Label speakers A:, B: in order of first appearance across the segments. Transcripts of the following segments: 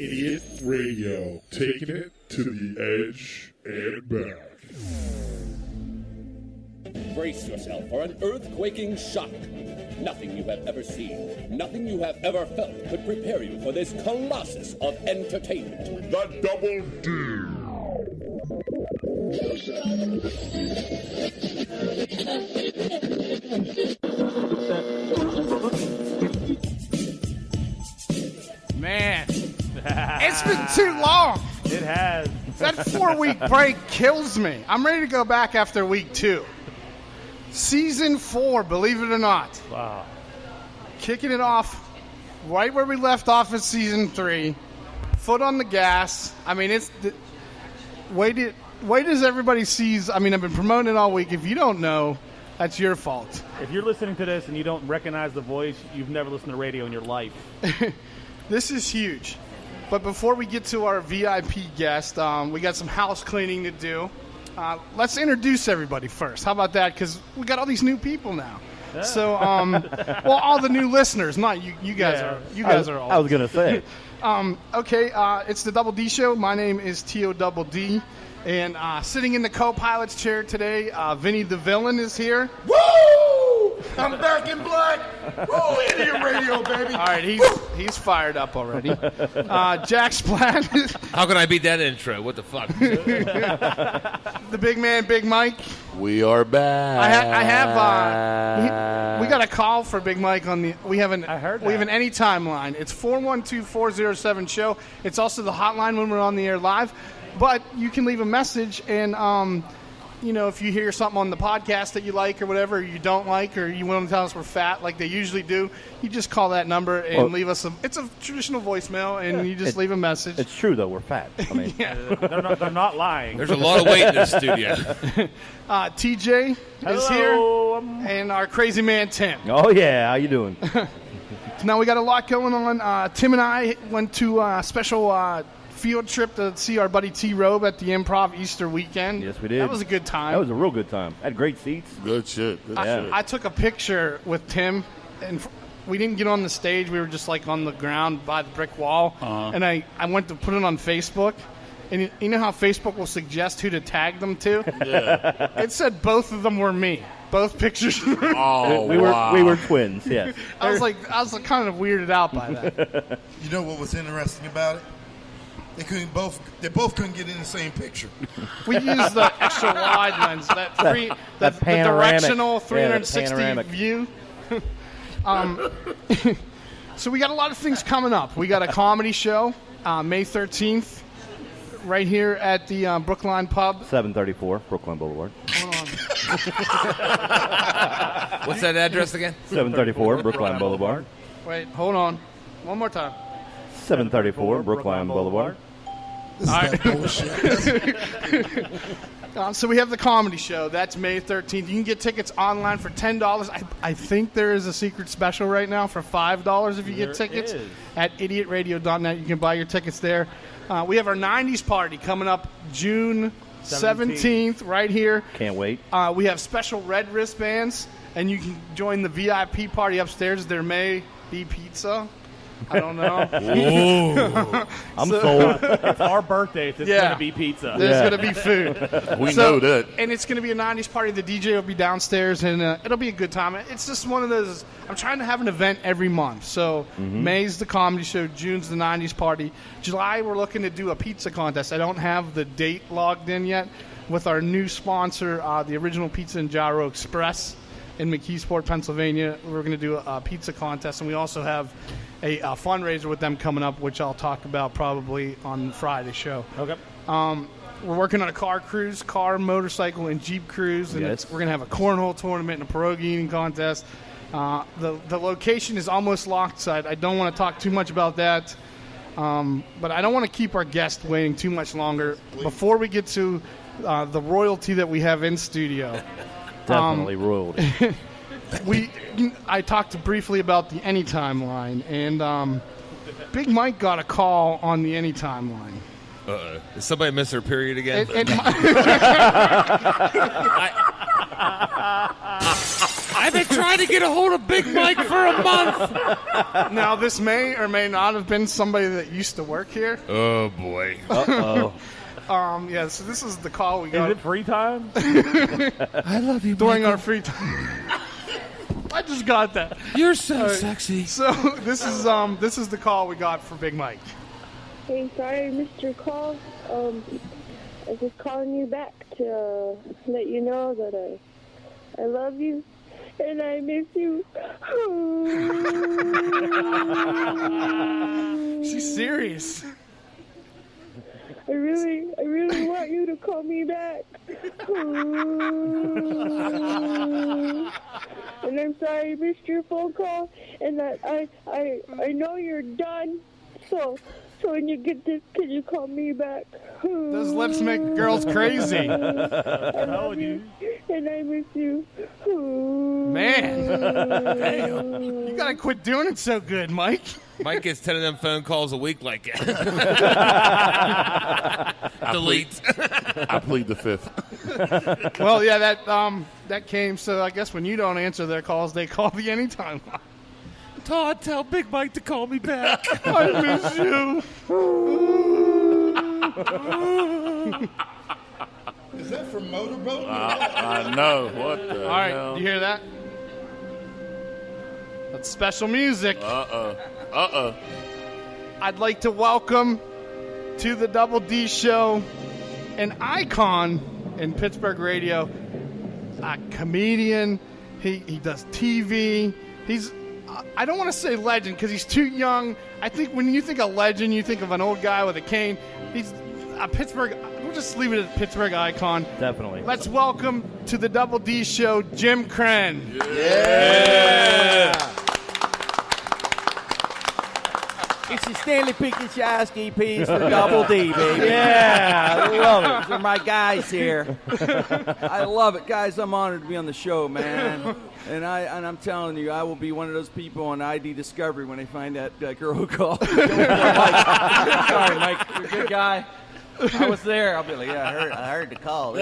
A: Idiot Radio, taking it to the edge and back.
B: Brace yourself for an earth-quaking shock. Nothing you have ever seen, nothing you have ever felt could prepare you for this colossus of entertainment.
A: The Double D.
C: Man, it's been too long.
D: It has.
C: That 4-week break kills me. I'm ready to go back after week 2. Season 4, believe it or not.
D: Wow.
C: Kicking it off right where we left off in season 3. Foot on the gas. I mean, it's wait as everybody sees. I mean, I've been promoting it all week. If you don't know, that's your fault.
D: If you're listening to this and you don't recognize the voice, you've never listened to radio in your life.
C: This is huge. But before we get to our VIP guest, we got some house cleaning to do. Let's introduce everybody first. How about that? Because we got all these new people now. Yeah. So, well, all the new listeners, not you. You guys are. You guys are all.
E: I was gonna say.
C: Okay, it's the Double D Show. My name is T.O. Double D, and sitting in the co-pilot's chair today, Vinny the Villain is here.
F: Woo! I'm back in black. Woo! Idiot Radio, baby.
C: All right, he's fired up already. Jack Splat.
G: How can I beat that intro? What the fuck?
C: The big man, Big Mike.
F: We are back.
C: I have. We got a call for Big Mike on the. We have an.
D: I heard that.
C: We have an anytime line. It's 412-407-SHOW. It's also the hotline when we're on the air live. But you can leave a message, and you know, if you hear something on the podcast that you like or whatever, or you don't like, or you want to tell us we're fat like they usually do, you just call that number and leave us it's a traditional voicemail, and you just leave a message.
E: It's true, though. We're fat. I mean,
C: Yeah.
D: They're not lying.
G: There's a lot of weight in this studio.
C: TJ is here, and our crazy man Tim.
E: oh, yeah. How you doing?
C: Now we got a lot going on. Tim and I went to a special field trip to see our buddy T-Robe at the Improv Easter weekend.
E: Yes, we did.
C: That was a good time.
E: That was a real good time. Had great seats.
F: Good shit. Good shit.
C: I took a picture with Tim, and we didn't get on the stage. We were just like on the ground by the brick wall. And I went to put it on Facebook. And you know how Facebook will suggest who to tag them to?
F: Yeah.
C: It said both of them were me. Both pictures were me.
F: Oh,
E: we were twins, yes.
C: I was kind of weirded out by that.
H: You know what was interesting about it? They both couldn't get in the same picture.
C: We used the extra wide lens, the
E: panoramic,
C: directional 360
E: panoramic
C: view. So we got a lot of things coming up. We got a comedy show May 13th right here at the Brookline Pub.
E: 734 Brookline Boulevard.
C: Hold on.
G: What's that address again?
E: 734 Brookline Boulevard.
C: Wait, hold on. One more time.
E: 734 Brookline Boulevard.
H: This is that bullshit.
C: So we have the comedy show. That's May 13th. You can get tickets online for $10. I think there is a secret special right now for $5 if you get tickets. At idiotradio.net. You can buy your tickets there. We have our 90s party coming up June 17th right here.
E: Can't wait.
C: We have special red wristbands, and you can join the VIP party upstairs. There may be pizza. I don't know.
E: I'm sold.
D: It's our birthday. So it's going to be pizza.
C: There's going to be food.
F: We know that.
C: And it's going to be a 90s party. The DJ will be downstairs, and it'll be a good time. It's just one of those. I'm trying to have an event every month. So May's the comedy show. June's the 90s party. July, we're looking to do a pizza contest. I don't have the date logged in yet with our new sponsor, the Original Pizza and Gyro Express in McKeesport, Pennsylvania. We're going to do a pizza contest, and we also have a fundraiser with them coming up, which I'll talk about probably on Friday's show.
D: Okay.
C: We're working on a car, motorcycle, and Jeep cruise, and we're going to have a cornhole tournament and a pierogi eating contest. The location is almost locked, so I don't want to talk too much about that. But I don't want to keep our guest waiting too much longer. Before we get to the royalty that we have in studio.
E: Definitely royalty.
C: I talked briefly about the Anytime line, and Big Mike got a call on the Anytime line.
G: Did somebody miss their period again? I've been trying to get a hold of Big Mike for a month.
C: Now, this may or may not have been somebody that used to work here.
G: Oh, boy.
E: Uh-oh.
C: Yeah, so this is the call we got.
D: Is it free time?
G: I love you,
C: during our free time. I just got that.
G: You're so sexy.
C: So this is the call we got for Big Mike.
I: Hey, sorry I missed your call. I was just calling you back to let you know that I love you and I miss you.
C: She's serious.
I: I really want you to call me back. And I'm sorry I missed your phone call and that I know you're done. So when you get this, can you call me back?
C: Those lips make girls crazy.
I: I love you and I miss you.
C: Man. Damn. You gotta quit doing it so good, Mike.
G: Mike gets 10 of them phone calls a week like that. Delete.
A: I plead the fifth.
C: Well, yeah, that came, so I guess when you don't answer their calls, they call the anytime line.
G: Todd, tell Big Mike to call me back.
C: I miss you.
H: Is that from Motorboat?
A: I know. What the
C: All right,
A: hell?
C: you hear that? That's special music.
A: Uh-oh.
C: I'd like to welcome to the Double D Show an icon in Pittsburgh radio, a comedian. He does TV. He's, I don't want to say legend because he's too young. I think when you think of legend, you think of an old guy with a cane. He's a Pittsburgh. We'll just leave it at Pittsburgh icon.
E: Definitely.
C: Let's welcome to the Double D Show, Jim Krenn.
J: Yeah. It's the Stanley Pickenshaski piece for Double D, baby.
E: Yeah, I love it.
J: These are my guys here. I love it, guys. I'm honored to be on the show, man. And I'm telling you, I will be one of those people on ID Discovery when they find that girl who called. Sorry, Mike. You're a good guy. I was there. I'll be like, yeah, I heard the call. We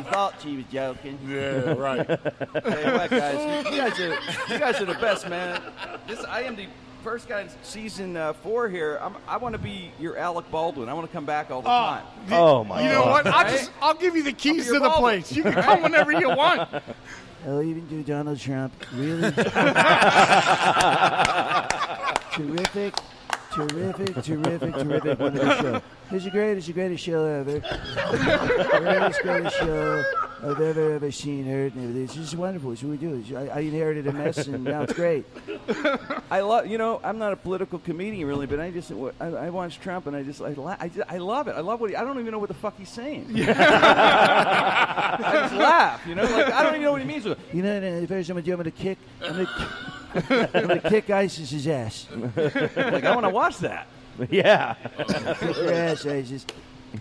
J: thought she was joking.
A: Yeah, right.
J: Hey, what, guys? You guys are the best, man. I am the first guy in season 4 here. I want to be your Alec Baldwin. I want to come back all the time.
E: Oh, my God.
C: You know what? I'll give you the keys to the place. You can come whenever you want.
J: I'll even do Donald Trump. Really? Terrific. Wonderful show. It's the greatest show ever. Greatest show I've ever seen, heard, and everything. It's just wonderful. It's what we do. I inherited a mess, and now it's great. I love, I'm not a political comedian really, but I watch Trump, and I love it. I love I don't even know what the fuck he's saying. I just laugh, like I don't even know what he means. The first time I'm gonna kick. I'm going to kick ISIS's ass. Like, I want to watch that.
E: Yeah.
J: Kick her ass, ISIS.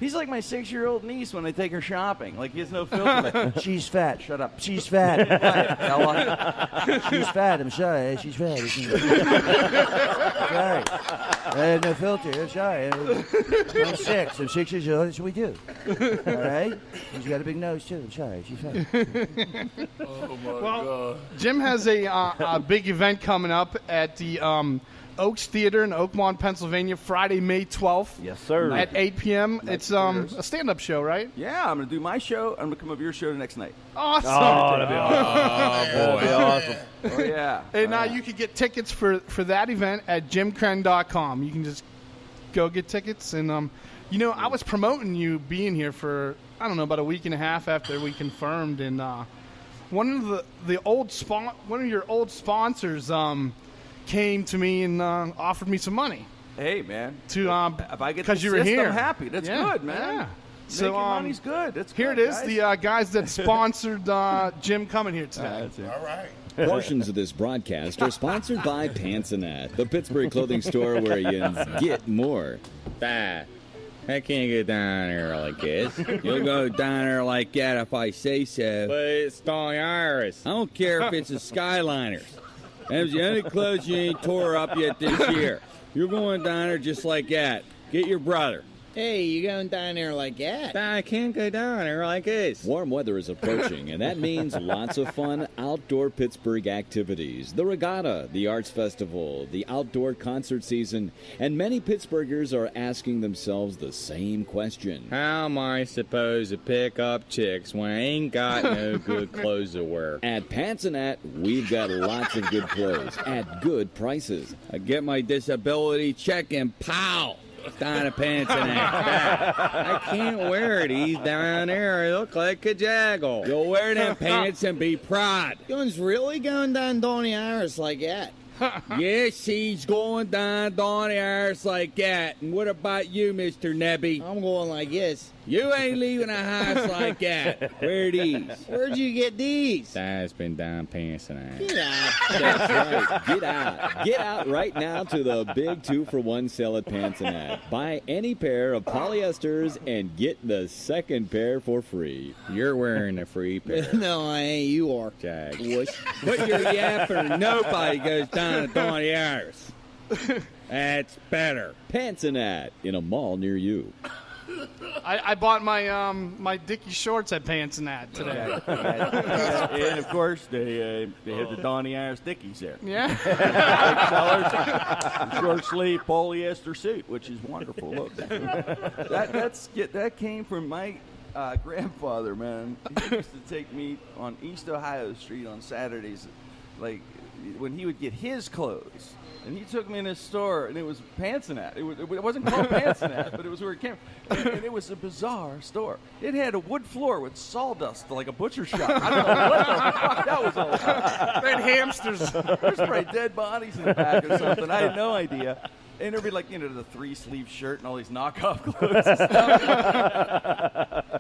J: He's like my 6-year-old niece when I take her shopping. Like, he has no filter. She's fat. Shut up. She's fat. She's fat. I'm sorry. She's fat. Sorry. I have no filter. I'm sorry. I'm 6. I'm 6 years old. That's what we do. All right? She's got a big nose, too. I'm sorry. She's fat.
A: Oh, my God.
C: Jim has a big event coming up at the Oaks Theater in Oakmont, Pennsylvania, Friday, May 12th.
E: Yes, sir.
C: At 8 p.m. It's a stand-up show, right?
J: Yeah, I'm going to do my show. I'm going to come over your show the next night.
C: Awesome.
E: Oh, that'd be awesome.
G: Oh, boy.
E: Awesome.
J: Oh, yeah.
C: And you could get tickets for that event at jimkrenn.com. You can just go get tickets. And, I was promoting you being here for, I don't know, about a week and a half after we confirmed. And one of your old sponsors came to me and offered me some money.
J: Hey, man.
C: If
J: I get
C: because you were
J: assist,
C: here.
J: I'm happy. That's good, man.
C: Yeah.
J: So money's good. That's
C: here
J: good,
C: it is. The guys that sponsored Jim coming here today.
H: All right.
K: Portions of this broadcast are sponsored by Pansonet, the Pittsburgh clothing store where you get more. I can't go down there like this. You'll go down there like that if I say so. But it's the Iris. I don't care if it's a Skyliners. That's the only clothes you ain't tore up yet this year. You're going down there just like that. Get your brother. Hey, you going down there like that? I can't go down there like this. Warm weather is approaching, and that means lots of fun outdoor Pittsburgh activities. The regatta, the arts festival, the outdoor concert season, and many Pittsburghers are asking themselves the same question. How am I supposed to pick up chicks when I ain't got no good clothes to wear? At Pansanat, we've got lots of good clothes at good prices. I get my disability check and pow! Down at Pansanat. I can't wear these down there. I look like a jaggle. You'll wear them pants and be proud. Young's really going down Donny Iris like that. Yes, he's going down Donny Iris like that. And what about you, Mr. Nebby? I'm going like this. You ain't leaving a house like that. Where are these? Where'd you get these? That's been down Pansanat. Get out. That's right. Get out. Get out right now to the big 2-for-1 sale at Pansanat. Buy any pair of polyesters and get the second pair for free. You're wearing a free pair. No, I ain't. You are. Jag. Put your yapping or nobody goes down to Donny Iris. That's better. Pansanat in a mall near you.
C: I bought my my Dickie shorts at Pansanat today.
E: And of course, they have the Donny Iris Dickies there.
C: Yeah.
E: Short sleeve polyester suit, which is wonderful. Look, that came from my grandfather, man. He used to take me on East Ohio Street on Saturdays, like when he would get his clothes. And he took me in his store, and it was Pansanat. It wasn't called Pansanat, but it was where it came from. And it was a bizarre store. It had a wood floor with sawdust, like a butcher shop. I don't know what the fuck that was all about.
C: They had hamsters.
E: There's probably dead bodies in the back or something. I had no idea. And there'd be like, the 3-sleeve shirt and all these knockoff clothes and stuff.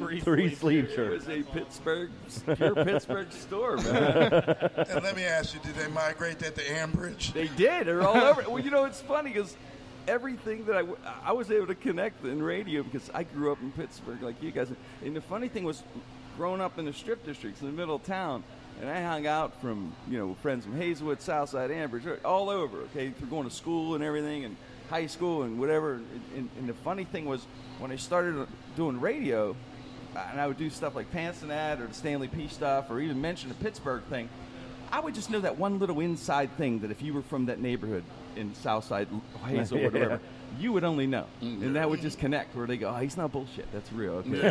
D: Three-sleeve shirt.
E: It was a pure Pittsburgh store, man.
F: And let me ask you, did they migrate that to Ambridge?
E: They did. They're all over. Well, it's funny because everything that I was able to connect in radio because I grew up in Pittsburgh like you guys. And the funny thing was growing up in the strip districts in the middle of town, and I hung out from, friends from Hazelwood, Southside, Ambridge, all over, okay, for going to school and everything, and high school and whatever. And the funny thing was, when I started doing radio, and I would do stuff like Pansanat or the Stanley P stuff, or even mention the Pittsburgh thing, I would just know that one little inside thing that if you were from that neighborhood in Southside, Hazelwood, or whatever, you would only know. And that would just connect where they go, oh, he's not bullshit. That's real. Okay.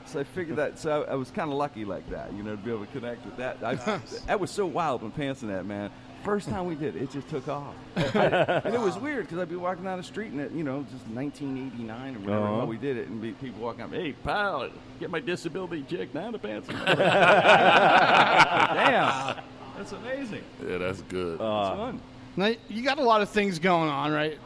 E: So I figured that. So I was kind of lucky like that, to be able to connect with that. That was so wild when Pansanat, man. First time we did it just took off. And it was weird because I'd be walking down the street and, just 1989 or whatever while we did it, and people walking up, hey, pal, get my disability check down to Pansanat. Damn. That's amazing.
A: Yeah, that's good.
E: It's fun.
C: Now, you got a lot of things going on, right?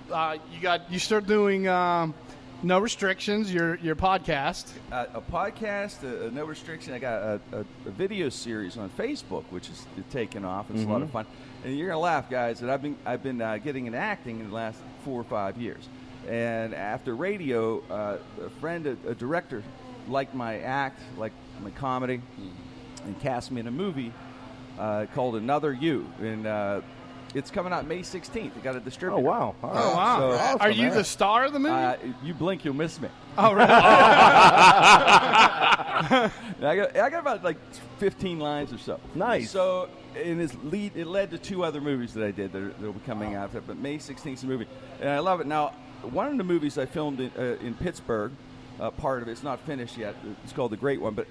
C: You start doing No Restrictions, your podcast.
E: A podcast, No Restriction. I got a video series on Facebook, which is taking off. It's a lot of fun. And you're gonna laugh, guys, that I've been getting into acting in the last 4 or 5 years. And after radio, a friend, a director, liked my act, liked my comedy, and cast me in a movie called Another You. And it's coming out May 16th. It got a distributor.
D: Oh, wow.
C: Oh, wow.
E: So,
C: awesome, Are you the star of the movie?
E: You blink, you'll miss me.
C: Oh, really?
E: I got about 15 lines or so.
D: Nice.
E: So it led to 2 other movies that I did that will be coming out. But May 16th is the movie. And I love it. Now, one of the movies I filmed in Pittsburgh, part of it's not finished yet. It's called The Great One. But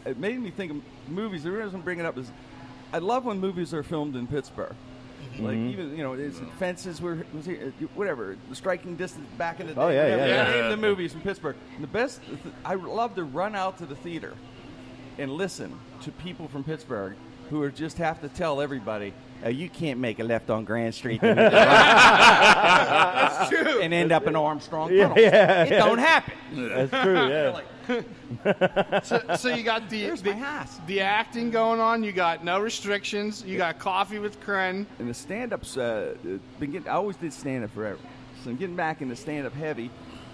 E: it made me think of movies. The reason I'm bringing it up is I love when movies are filmed in Pittsburgh. Like even it's Fences whatever, The Striking Distance back in the day.
D: Oh yeah.
E: Name the movies from Pittsburgh. And the best, I love to run out to the theater and listen to people from Pittsburgh who are just have to tell everybody, you can't make a left on Grand Street. That's true. And end up in Armstrong Tunnel. It don't happen.
D: That's true. Yeah.
C: So you got the acting going on. You got No Restrictions. You got Coffee with Krenn.
E: And the stand-ups, I always did stand-up forever. So I'm getting back into stand-up heavy.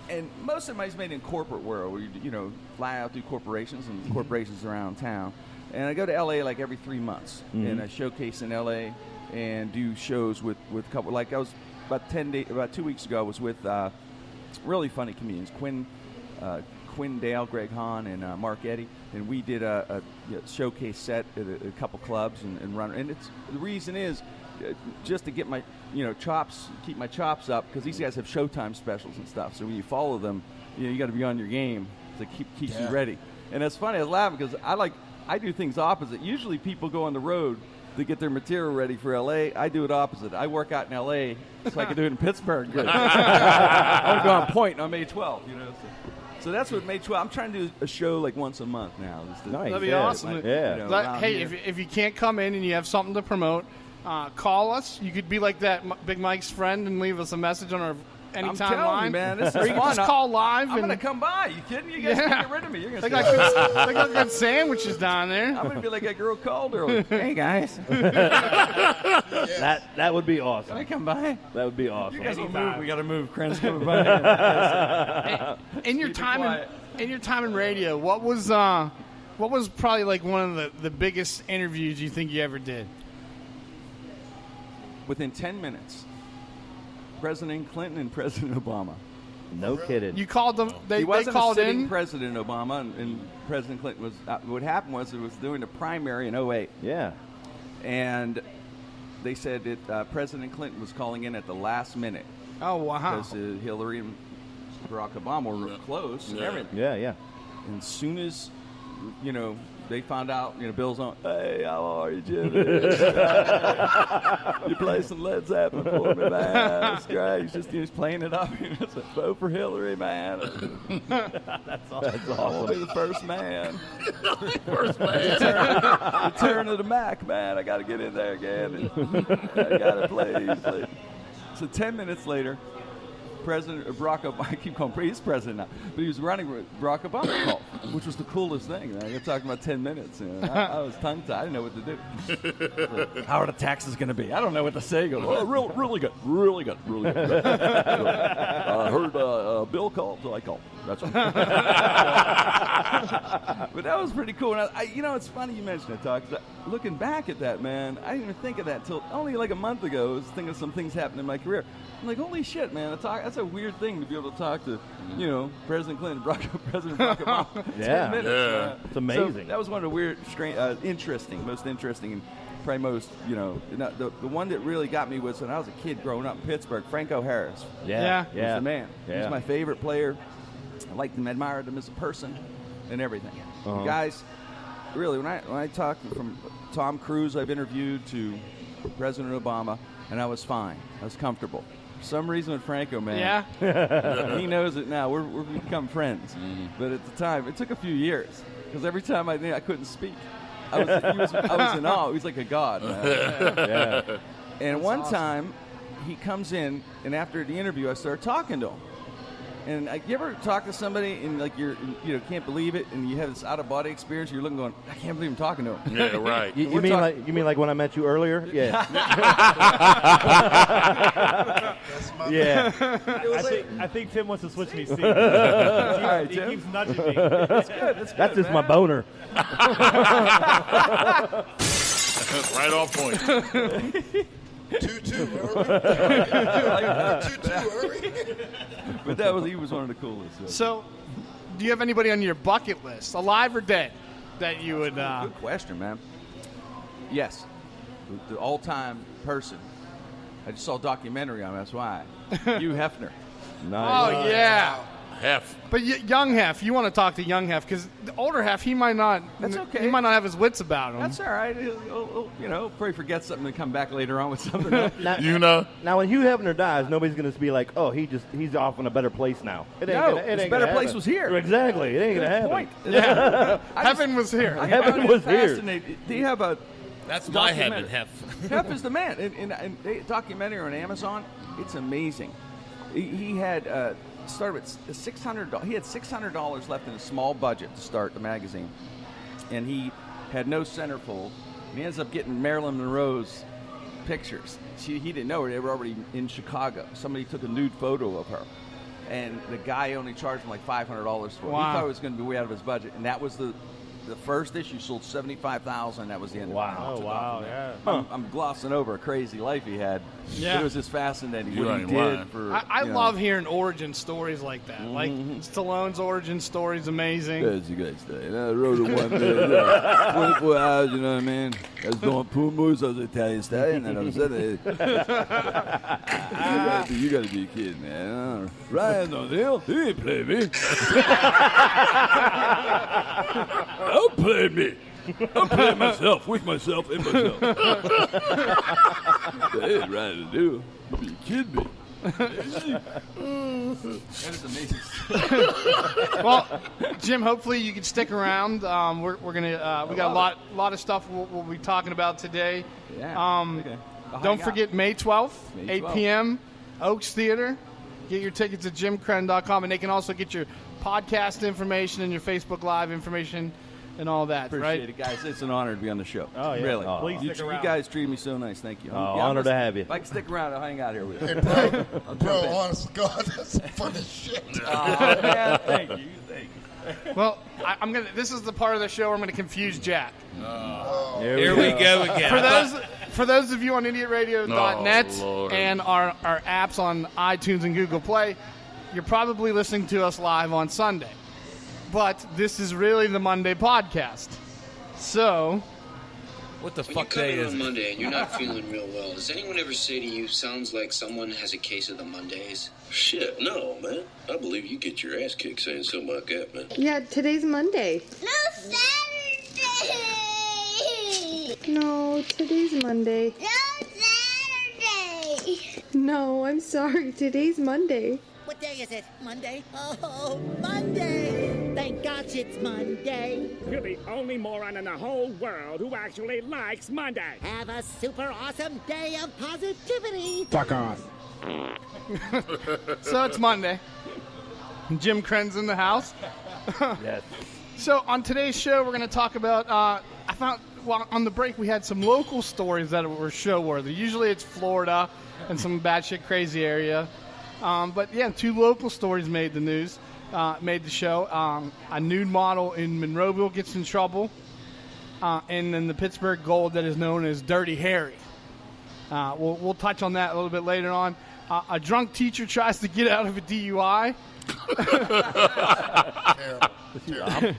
E: And most of mine's made in corporate world where you fly out through corporations and corporations around town. And I go to L.A. like every 3 months. And I showcase in L.A. and do shows with a couple. Like I was about 2 weeks ago, I was with really funny comedians, Quinn Dale, Greg Hahn, and Mark Eddy, and we did a showcase set at a couple clubs and run. And the reason is just to get my chops, keep my chops up, because these guys have Showtime specials and stuff. So when you follow them, you got to be on your game to keep you ready. And it's funny, I was laughing because I do things opposite. Usually people go on the road to get their material ready for L.A. I do it opposite. I work out in L.A. so I can do it in Pittsburgh. Good. I want to go on point on May 12th, So that's what May 12th. I'm trying to do a show like once a month now.
C: Nice. That'd be awesome. Hey, if you can't come in and you have something to promote, call us. You could be like that Big Mike's friend and leave us a message on our anytime line.
E: You, man, this is
C: or you
E: fun.
C: can just call live.
E: I'm going to come by. You kidding? You guys can't get rid of me. You're gonna
C: they got good sandwiches down there.
E: I'm going to be like that girl called earlier. Hey, guys.
L: That would be awesome.
E: Can I come by?
L: That would be awesome.
E: You guys will move. We got to move. Krenn's coming by.
C: In your time in radio, what was probably like one of the biggest interviews you think you ever did?
E: Within 10 minutes. President Clinton and President Obama.
L: No kidding.
C: You called them.
E: He wasn't
C: called
E: a sitting
C: in.
E: President Obama, and President Clinton was. What happened was it was during the primary in 2008.
L: Yeah.
E: And they said that President Clinton was calling in at the last minute.
C: Oh wow!
E: Because Hillary and Barack Obama were close and everything.
L: Yeah.
E: And as soon as they found out, Bill's on, hey, how are you, Jimmy? You play some Led Zeppelin for me, man. That's great. He's playing it up. Vote for Hillary, man.
L: That's awesome.
E: I'll be the first man.
F: First man.
E: Return of the Mac, man. I got to get in there again. I got to play. So 10 minutes later, President Barack Obama, I keep calling him, he's president now, but he was running with Barack Obama call, which was the coolest thing. You're talking about 10 minutes. I was tongue-tied. I didn't know what to do. How are the taxes going to be? I don't know what to say. Go, really good. Really good. Really good. I heard Bill called, so I called. That's right. But that was pretty cool. And it's funny you mentioned it, Talk. Looking back at that, man, I didn't even think of that until only like a month ago. I was thinking of some things happened in my career. I'm like, holy shit, man. That's a weird thing to be able to talk to, President Clinton, President Barack Obama. 10 minutes, man.
L: It's amazing.
E: So that was one of the weird, strange, most interesting, and probably most, the one that really got me was when I was a kid growing up in Pittsburgh, Franco Harris.
C: Yeah.
E: He was the man.
L: Yeah.
E: He's my favorite player. I liked him, admired him as a person and everything.
L: Uh-huh.
E: Guys, really, when I talk from Tom Cruise I've interviewed to President Obama, and I was fine. I was comfortable. For some reason with Franco, man.
C: Yeah.
E: He knows it now. We've become friends. Mm-hmm. But at the time, it took a few years because every time I couldn't speak. I was in awe. He was like a god, man.
L: Yeah.
E: And one time, he comes in, and after the interview, I started talking to him. And you ever talk to somebody and like you can't believe it, and you have this out of body experience? You're looking, going, I can't believe I'm talking to him.
F: Yeah, right.
L: You mean like when I met you earlier? Yeah. Yeah.
D: I think Tim wants to switch me seats.
E: All right,
D: He
E: Tim.
D: keeps nudging me.
E: That's good.
L: That's just my boner.
A: Right off point.
F: 2-2 early.
E: But he was one of the coolest.
C: So, do you have anybody on your bucket list, alive or dead, that you would?
E: Good question, man. Yes, the all-time person. I just saw a documentary on him, that's why. Hugh Hefner.
L: Nice.
C: Oh yeah.
F: Hef.
C: But young Hef, you want to talk to young Hef because the older Hef, he might not.
E: That's okay.
C: He might not have his wits about him.
E: That's all right. He'll probably forget something and come back later on with something else.
L: Now, when Hugh Hefner dies, nobody's going to be like, "Oh, he's off in a better place now."
E: His better place was here.
L: Exactly. It ain't going to happen.
E: Point.
C: Yeah. Heaven was here.
L: Heaven was here.
E: Do you have a?
G: That's my heaven, Hef.
E: Hef is the man. And documentary on Amazon, it's amazing. He had started with $600. He had $600 left in a small budget to start the magazine, and he had no centerfold. And he ends up getting Marilyn Monroe's pictures. He didn't know her; they were already in Chicago. Somebody took a nude photo of her, and the guy only charged him like $500 for it.
C: Wow.
E: He thought it was going to be way out of his budget, and that was the the first issue sold 75,000. That was the end.
L: Wow.
E: of it.
L: Oh, wow, yeah.
E: I'm glossing over a crazy life he had.
C: Yeah.
E: But it was just fascinating
A: You
E: what he
A: ain't
E: did
A: lying.
E: for.
C: I love hearing origin stories like that. Like Stallone's origin story is amazing.
E: As you guys say, and I wrote it one day, 24 hours, you know what I mean? I was doing Pumas, I was an Italian stallion, and I was saying, you gotta be kidding, man. Ryan O'Neal, he ain't play me. Don't play me. I'm playing myself, with myself, in myself. That ain't right to do. You kidding me? That is amazing.
C: Well, Jim, hopefully you can stick around. We're gonna we got a lot of stuff we'll be talking about today.
E: Yeah. Okay.
C: Don't forget May 12th,
E: May
C: 8
E: 12th.
C: p.m. Oaks Theater. Get your tickets at jimkrenn.com, and they can also get your podcast information and your Facebook Live information and all that.
E: Appreciate it, guys. It's an honor to be on the show.
L: Oh, yeah.
E: Really.
L: Please
E: you
L: stick around.
E: guys treat me so nice. Thank you.
L: Honor to have you.
E: If I can stick around, I'll hang out here with you.
F: Hey, bro, honest to God, that's some funny shit.
E: Oh, man, thank you.
C: Well, I'm gonna. This is the part of the show where I'm gonna confuse Jack.
G: Here we go again.
C: For those of you on idiotradio.net
A: Oh, Lord.
C: and our apps on iTunes and Google Play, you're probably listening to us live on Sunday. But this is really the Monday podcast. So,
G: What the
M: When
G: fuck
M: you come
G: day
M: in
G: is
M: on
G: it?
M: Monday and you're not feeling real well, does anyone ever say to you, sounds like someone has a case of the Mondays?
N: Shit, no, man. I believe you get your ass kicked saying something like that, man.
I: Yeah, today's Monday.
O: No, Saturday!
I: No, today's Monday.
O: No, Saturday!
I: No, I'm sorry. Today's Monday.
P: What day is it? Monday? Oh, Monday! Thank God it's Monday.
Q: You're the only moron in the whole world who actually likes Monday.
P: Have a super awesome day of positivity.
Q: Fuck off.
C: so it's Monday. Jim Krenn's in the house.
L: Yes.
C: So on today's show, we're going to talk about. I found on the break we had some local stories that were show worthy. Usually it's Florida and some batshit crazy area. But yeah, 2 local stories made the news, made the show. A nude model in Monroeville gets in trouble, and then the Pittsburgh Gold that is known as Dirty Harry. We'll touch on that a little bit later on. A drunk teacher tries to get out of a DUI.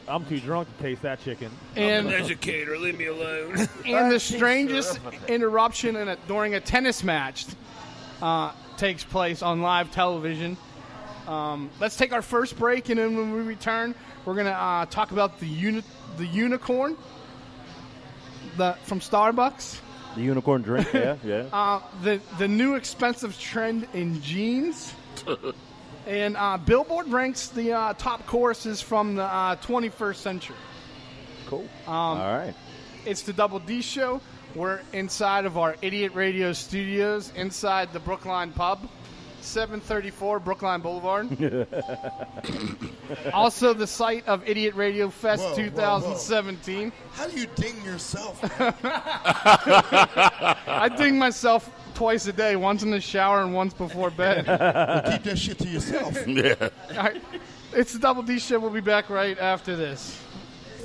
D: I'm too drunk to taste that chicken.
G: I'm an educator. Leave me alone.
C: And the strangest interruption during a tennis match takes place on live television. Let's take our first break, and then when we return, we're going to talk about the unicorn from Starbucks.
L: The unicorn drink, yeah.
C: The new expensive trend in jeans. And Billboard ranks the top choruses from the 21st century.
L: Cool. All right.
C: It's the Double D Show. We're inside of our Idiot Radio studios, inside the Brookline Pub, 734 Brookline Boulevard. Also the site of Idiot Radio Fest 2017.
F: How do you ding yourself?
C: I ding myself twice a day, once in the shower and once before bed.
F: Well, keep that shit to yourself.
A: Yeah.
C: All right. It's the Double D Show. We'll be back right after this.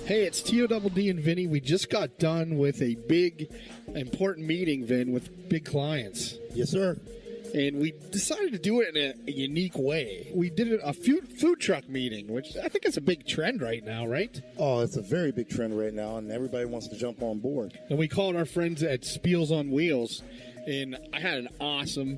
R: Hey, it's T.O.D.D. and Vinny. We just got done with a big, important meeting, Vin, with big clients.
F: Yes, sir.
R: And we decided to do it in a unique way. We did a food truck meeting, which I think is a big trend right now, right?
F: Oh, it's a very big trend right now, and everybody wants to jump on board.
R: And we called our friends at Spiels on Wheels, and I had an awesome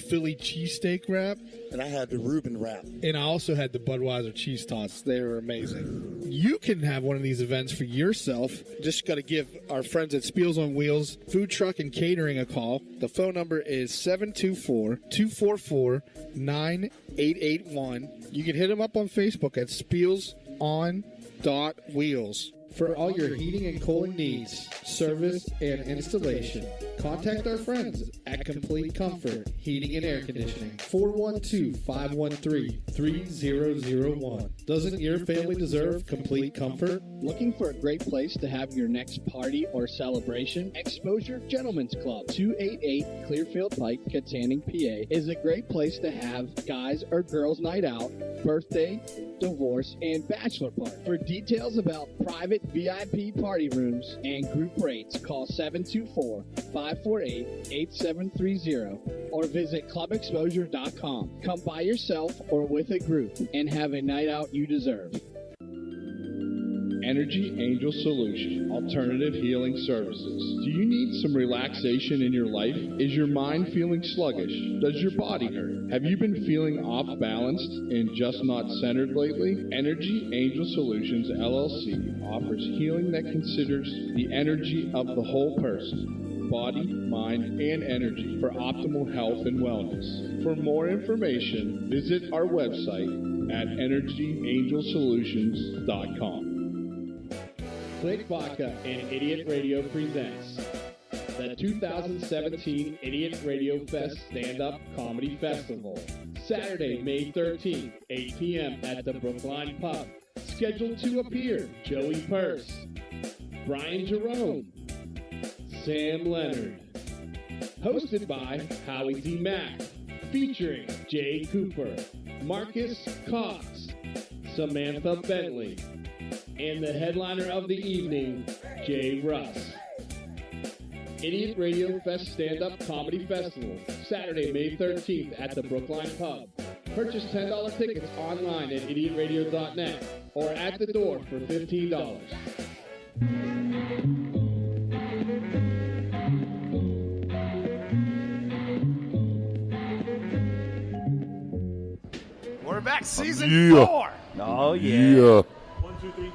R: Philly cheesesteak wrap.
F: And I had the Reuben wrap.
R: And I also had the Budweiser cheese tots. They were amazing. You can have one of these events for yourself. Just got to give our friends at Spiels on Wheels Food Truck and Catering a call. The phone number is 724-244-9881. You can hit them up on Facebook at spielson.wheels. For all your heating and cooling needs, service, and installation, contact our friends at Complete Comfort Heating and Air Conditioning, 412-513-3001. Doesn't your family deserve complete comfort?
S: Looking for a great place to have your next party or celebration? Exposure Gentlemen's Club, 288 Clearfield Pike, Katanning, PA, is a great place to have guys or girls night out, birthday, divorce, and bachelor party. For details about private VIP party rooms and group rates, call 724-548-8730 or visit clubexposure.com. Come by yourself or with a group and have a night out you deserve.
R: Energy Angel Solution, Alternative Healing Services. Do you need some relaxation in your life? Is your mind feeling sluggish? Does your body hurt? Have you been feeling off balance and just not centered lately? Energy Angel Solutions LLC offers healing that considers the energy of the whole person, body, mind, and energy for optimal health and wellness. For more information, visit our website at energyangelsolutions.com. Click Vodka and Idiot Radio presents the 2017 Idiot Radio Fest Stand-Up Comedy Festival. Saturday, May 13th, 8 p.m. at the Brookline Pub. Scheduled to appear Joey Purse, Brian Jerome, Sam Leonard. Hosted by Howie D. Mack. Featuring Jay Cooper, Marcus Cox, Samantha Bentley, and the headliner of the evening, Jay Russ. Idiot Radio Fest Stand-Up Comedy Festival, Saturday, May 13th at the Brookline Pub. Purchase $10 tickets online at idiotradio.net or at the door for $15.
C: We're back, season 4.
L: Oh, yeah.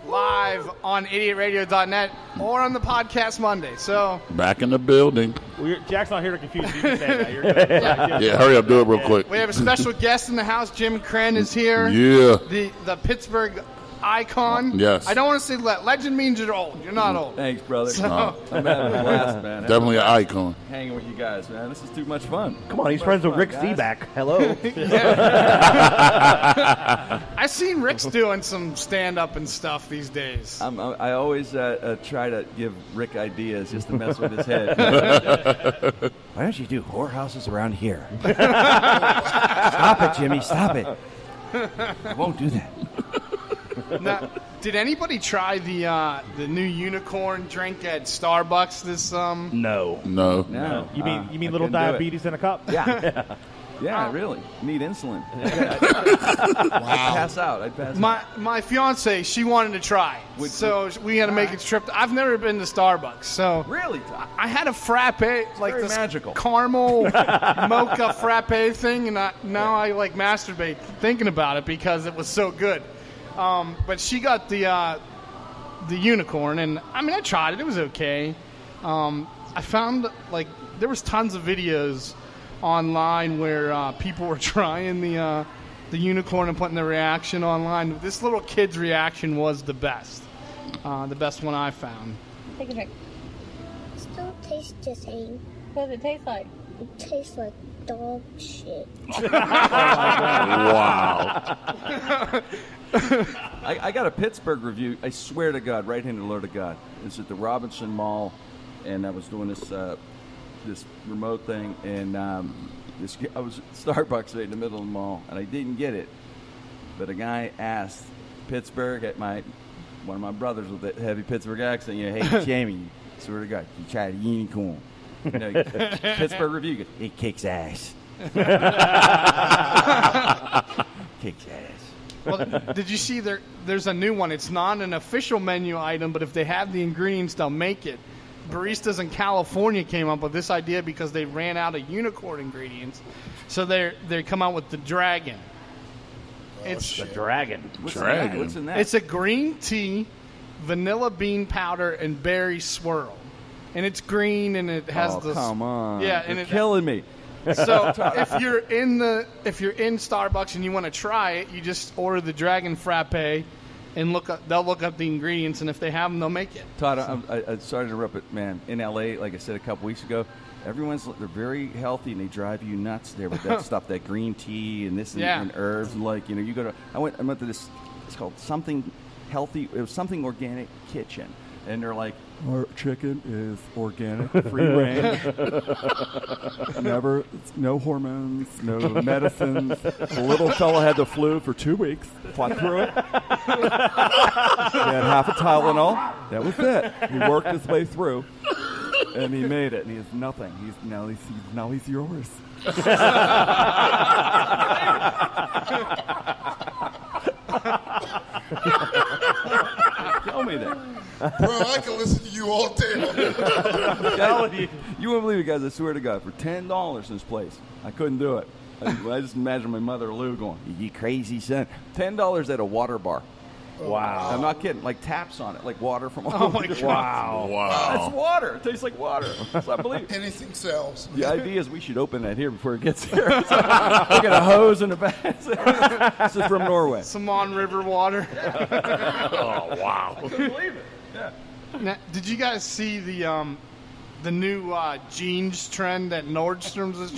C: Live on idiotradio.net or on the podcast Monday. So
A: Back in the building.
D: Well, Jack's not here to confuse you. You can say that. You're good.
A: Yeah, hurry up, do it real quick.
C: we have a special guest in the house. Jim Krenn is here.
A: Yeah.
C: The Pittsburgh icon.
A: Yes.
C: I don't want to say legend means you're old. You're not old.
E: Thanks, brother.
C: So-
E: I'm having a blast, man.
A: Definitely an icon.
E: Hanging with you guys, man. This is too much fun.
L: Come on, he's friends with Rick Seaback. Hello.
C: I seen Rick's doing some stand-up and stuff these days.
E: I always try to give Rick ideas just to mess with his head.
J: Why don't you do whorehouses around here? Stop it, Jimmy. Stop it. I won't do that.
C: Now, did anybody try the new unicorn drink at Starbucks this
L: No.
D: You mean little diabetes in a cup?
E: Yeah. Yeah, really. Need insulin. I'd pass out.
C: My fiance, she wanted to try it. So we had to make a trip. I've never been to Starbucks. So
E: really?
C: I had a frappe, like
E: very
C: this
E: magical.
C: caramel mocha frappe thing, and now I like masturbate thinking about it because it was so good. But she got the unicorn, and I mean I tried it. It was okay. I found like there was tons of videos online where people were trying the unicorn and putting their reaction online. This little kid's reaction was the best one I found.
O: Take a drink. Still tastes the same.
I: What does it taste like?
O: It tastes like dog shit.
A: Wow.
E: I got a Pittsburgh review. I swear to God, right hand to Lord of God. It's at the Robinson Mall, and I was doing this remote thing, and I was at Starbucks right in the middle of the mall, and I didn't get it. But a guy asked Pittsburgh at one of my brothers with that heavy Pittsburgh accent. Hey Jamie, swear to God, you tried a unicorn? Pittsburgh review. Goes, it kicks ass. Kicks ass.
C: Well, did you see there's a new one? It's not an official menu item, but if they have the ingredients, they'll make it. Baristas in California came up with this idea because they ran out of unicorn ingredients, so they come out with the dragon. It's
L: the dragon.
E: What's in that?
C: It's a green tea, vanilla bean powder, and berry swirl, and it's green and it has the.
E: Come on!
C: Yeah,
E: You're
C: and
E: killing me.
C: So if you're in Starbucks and you want to try it, you just order the dragon frappe. And they'll look up the ingredients, and if they have them, they'll make it.
E: Todd, I started to interrupt it, man. In L.A., like I said a couple weeks ago, they're very healthy, and they drive you nuts there with that stuff, that green tea and this and herbs, and you go to. I went to this. It's called something healthy. It was something organic kitchen. And they're like, our chicken is organic, free range, no hormones, no medicines. The little fella had the flu for 2 weeks, fought through it. He had half a Tylenol. That was it. He worked his way through, and he made it. And he has nothing. Now he's yours. Tell me that.
F: Bro, I can listen to you all day.
E: You won't believe it, guys. I swear to God, for $10 in this place, I couldn't do it. I just imagine my mother Lou going, "You crazy son." $10 at a water bar.
L: Wow.
E: I'm not kidding. Like taps on it, like water from.
C: Oh my God.
L: Wow.
E: That's water. It tastes like water. It's unbelievable.
F: Anything sells.
E: The idea is we should open that here before it gets here. Look at a hose in the back. This is from Norway.
C: Samon River water.
L: Oh, wow.
E: I couldn't believe it. Yeah.
C: Now, did you guys see the new jeans trend that Nordstrom's is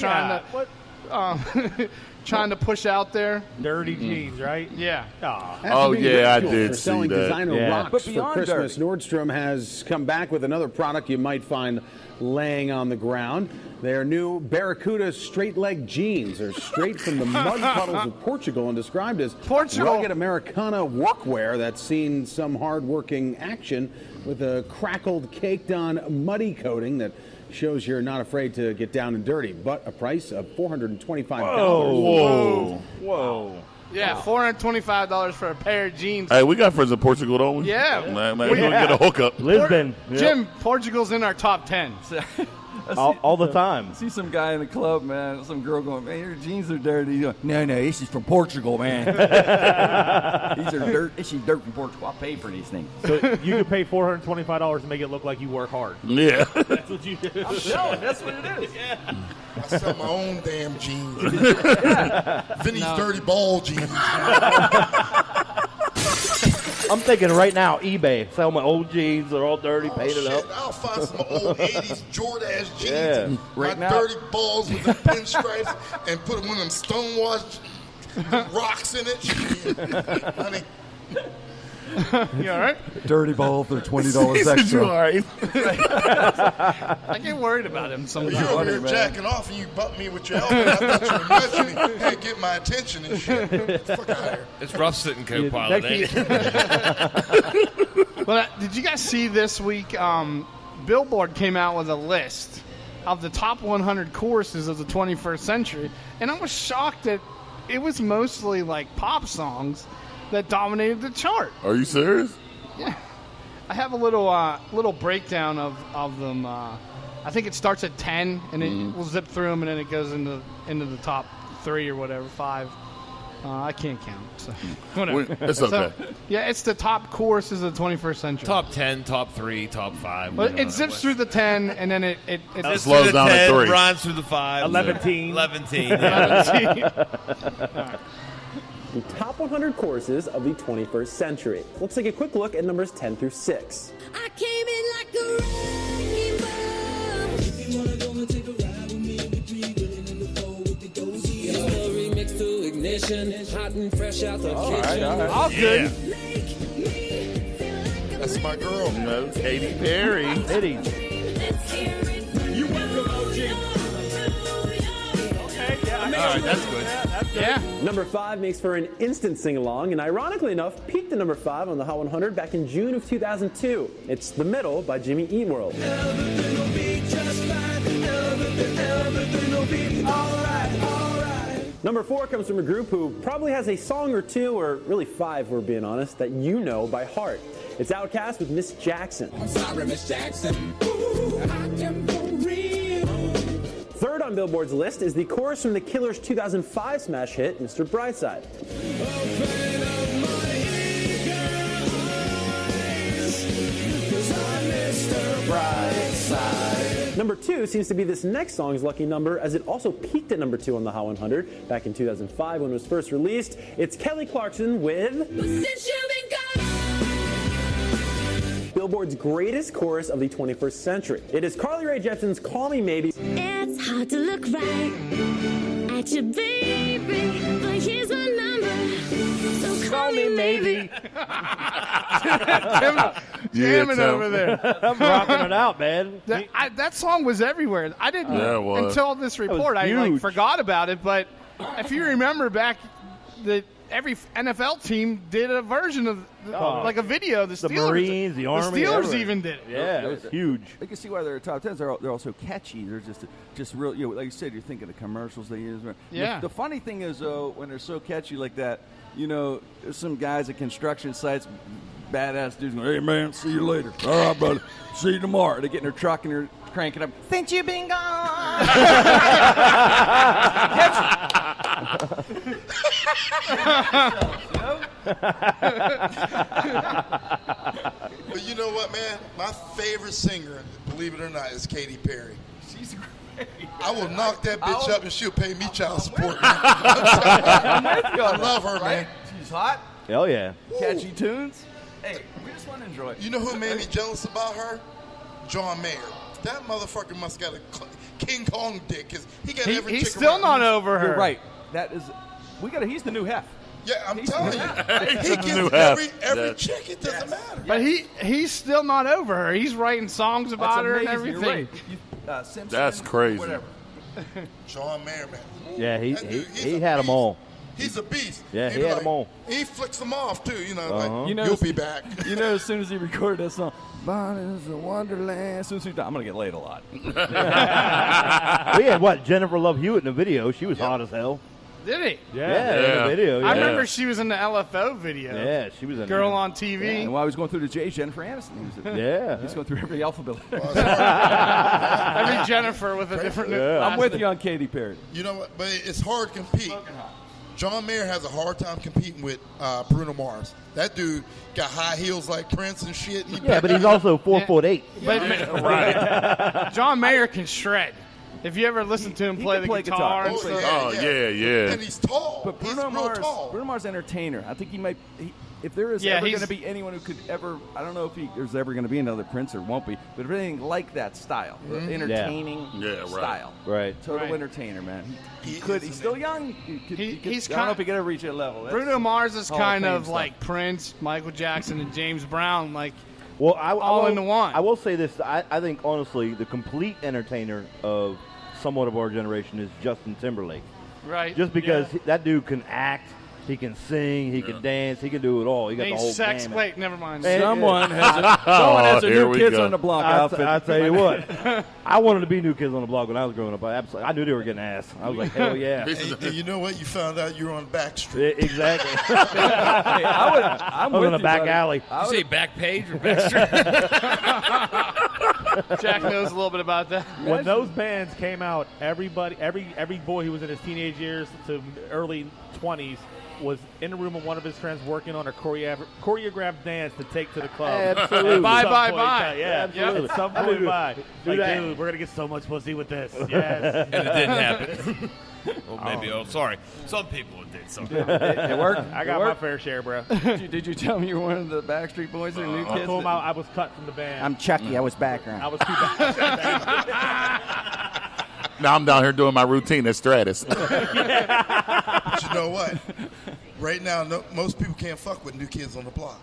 C: trying to push out there?
D: Dirty jeans, right?
C: Yeah.
A: Oh, yeah, I did
T: for
A: see
T: selling
A: that.
T: designer rocks
E: But
T: for
E: beyond
T: Christmas.
E: dirty.
T: Nordstrom has come back with another product you might find laying on the ground. Their new Barracuda straight leg jeans are straight from the mud puddles of Portugal and described as rugged Americana workwear that's seen some hard-working action with a crackled, caked-on muddy coating that shows you're not afraid to get down and dirty, but a price of $425.
E: Whoa.
C: Yeah, $425 for a pair of jeans.
A: Hey, we got friends in Portugal, don't we?
C: Yeah.
A: Man, we gonna get a hookup.
L: Lisbon.
C: Jim, Portugal's in our top 10.
L: All the time.
E: I see some guy in the club, man, some girl going, "Man, your jeans are dirty." He's going, no, this is from Portugal, man. These are dirt. This is dirt from Portugal. I pay for these things.
D: So you could pay $425 to make it look like you work hard.
A: Yeah.
D: That's what you do.
E: I'm selling. That's what it is.
D: Yeah.
F: I sell my own damn jeans. Vinny's dirty ball jeans.
L: I'm thinking right now, eBay. Sell my old jeans. They're all dirty, painted up.
F: I'll find some old 80s Jordache jeans.
L: Yeah.
F: And
E: Right
F: my
E: now.
F: dirty balls with the pinstripes and put one of them stonewashed rocks in it. Honey.
C: You all right?
E: Dirty balls are $20
A: You
E: extra.
A: all right?
C: I get worried about him
F: Well,
C: sometimes.
F: you're over here jacking off and you butt me with your elbow. I thought you were nudging me. Hey, get my attention and shit. Get the fuck out of here.
G: It's rough sitting co-pilot, ain't it?
C: Well, did you guys see this week? Billboard came out with a list of the top 100 choruses of the 21st century, and I was shocked that it was mostly like pop songs that dominated the chart.
A: Are you serious?
C: Yeah, I have a little breakdown of them. I think it starts at 10, and it will zip through them, and then it goes into the top 3 or whatever, 5. I can't count, so whatever.
A: It's okay.
C: So, yeah, it's the top choruses of the 21st century.
G: Top 10, top 3, top 5.
C: Well, it zips through the 10, and then it
A: slows down to 3.
G: Runs through the 5.
D: 11.
G: 11. Yeah.
U: The top 100 choruses of the 21st century. Let's take a quick look at numbers 10 through 6.
P: I came in like a wrecking ball. If you wanna go and take a ride with me, we 3 willing in the 4 with the dozy. It's the remix to Ignition, hot and fresh out the kitchen.
C: All good.
F: That's my girl.
A: No, Katy Perry.
P: You welcome, OG.
G: All right, that's good.
C: Yeah.
U: Number 5 makes for an instant sing-along, and ironically enough, peaked at number 5 on the Hot 100 back in June of 2002. It's The Middle by Jimmy Eat World.
P: Everything will be just fine. Everything will be all right.
U: Number 4 comes from a group who probably has a song or 2, or really 5 if we're being honest, that you know by heart. It's Outkast with Miss Jackson.
P: I'm sorry, Miss Jackson. Ooh, I am for real.
U: Third on Billboard's list is the chorus from the Killers' 2005 smash hit, Mr. Brightside. Number 2 seems to be this next song's lucky number, as it also peaked at number 2 on the Hot 100 back in 2005 when it was first released. It's Kelly Clarkson with
P: Since you've been gone.
U: Billboard's greatest chorus of the 21st century. It is Carly Rae Jepsen's Call Me Maybe.
O: It's hard to look right at your baby, but here's my number. So
L: Call me maybe.
C: Jamming
A: Tim.
C: over there.
L: I'm rocking it out, man.
C: That song was everywhere. I didn't
A: Yeah, it was.
C: until this report. I
L: huge.
C: forgot about it. But if you remember back, every NFL team did a version of like a video. The Steelers,
L: Marines, the Army,
C: Steelers
L: everywhere.
C: even did it.
L: Yeah, it was huge.
E: You can see why they're top 10s. They're also catchy. They're just real. You know, like you said, you're thinking of commercials they use.
C: Yeah.
E: The funny thing is, though, when they're so catchy like that, you know, there's some guys at construction sites, badass dudes, going, "Hey man, see you later. All right, brother. See you tomorrow." They get in their truck and they're cranking up. Since you've been gone.
F: But you know what, man? My favorite singer, believe it or not, is Katy Perry.
E: She's great.
F: I will knock that bitch up and she'll pay me child support. Man. I love her,
E: Right?
F: man.
E: She's hot.
L: Hell yeah.
E: Catchy tunes. Hey, we just want to enjoy it.
F: You know who made me jealous about her? John Mayer. That motherfucker must got a King Kong dick because he got every
C: He's
F: chick
C: still
F: around.
C: not over her.
E: You're right. That is. He's the new Hef.
F: Yeah, I'm telling you. He
A: the
F: gets
A: new
F: every
A: half.
F: chick. It doesn't matter.
C: But he's still not over her. He's writing songs about her and
E: amazing.
C: everything.
E: You're right. Simpson,
A: That's crazy.
E: Whatever.
F: John Mayer, man.
L: Yeah,
F: That dude, he's
L: he
F: a
L: had them
F: beast.
L: all.
F: He's a beast.
L: Yeah,
F: He'd
L: he
F: be
L: had them all.
F: He flicks them off too. You know,
L: Uh-huh.
F: like
E: You know,
F: you'll be back.
E: You know, as soon as he recorded that song, "Bonnie's a Wonderland," as soon as he died, I'm gonna get laid a lot.
L: We had what? Jennifer Love Hewitt in the video. She was hot as hell.
C: Did he?
L: Yeah, in the video.
C: I
L: yeah.
C: remember she was in the LFO video.
L: Yeah, she was in
C: Girl
L: there.
C: on TV.
E: Yeah, and while I was going through the J, Jennifer Aniston.
L: Yeah.
E: He's going through every alphabet.
C: Every Jennifer with a different.
E: I'm with you on Katy Perry.
F: You know what? But it's hard to compete. John Mayer has a hard time competing with Bruno Mars. That dude got high heels like Prince and shit.
L: Yeah, but he's also 4'8".
C: But right. John Mayer can shred. If you ever listen to him play the guitar and stuff.
A: Oh, yeah.
F: And he's tall.
E: But
F: He's
E: Bruno
F: real tall.
E: Mars, entertainer. I think he might. If there is
C: Yeah,
E: ever
C: he's-
E: going to be anyone who could ever, I don't know if there's ever going to be another Prince or won't be, but if anything like that style, entertaining style,
L: right?
E: Total
C: Right.
E: entertainer, man. He's still young.
C: He's
E: I don't know if he could ever reach that level. That's
C: Bruno Mars is
E: Hall of
C: kind
E: Fame
C: of
E: stuff.
C: like Prince, Michael Jackson, and James Brown. Like,
L: Well,
C: all into one.
L: I will say this. I think, honestly, the complete entertainer of somewhat of our generation is Justin Timberlake.
C: right?
L: Just because that dude can act, he can sing, he can dance, he can do it all. He got the whole
C: sex.
L: gamut.
C: Wait, never mind.
L: And-
E: Someone has a
A: here
E: new
A: we
E: Kids
A: go.
E: on the Block
L: I
E: outfit.
L: tell you what, I wanted to be New Kids on the Block when I was growing up. I knew they were getting ass. I was like, hell yeah.
F: And you know what? You found out you were on Backstreet.
L: Exactly.
E: Hey, I'm
L: I was
E: with
L: in a
E: you,
L: back
E: buddy.
L: alley.
G: You say back page or backstreet?
C: Jack knows a little bit about that.
D: When those bands came out, every boy who was in his teenage years to early 20s was in the room with one of his friends working on a choreographed dance to take to the club.
L: Absolutely.
C: Bye,
D: At some
C: bye,
D: point,
C: bye.
D: Yeah,
L: Absolutely.
D: At some
L: I
D: point,
L: do
D: bye.
L: do
D: Like,
L: that.
D: dude, we're gonna get so much pussy with this. Yes.
G: And it didn't happen. Well, maybe. Oh, sorry. Some people it did. Some people.
E: It worked.
D: I got my fair share, bro.
E: Did you tell me you were one of the Backstreet Boys or New Kids?
D: Boom, I was cut from the band.
E: I'm Chucky. I was background.
D: I was too bad.
A: Now I'm down here doing my routine at Stratus.
F: But you know what? Right now, most people can't fuck with New Kids on the Block.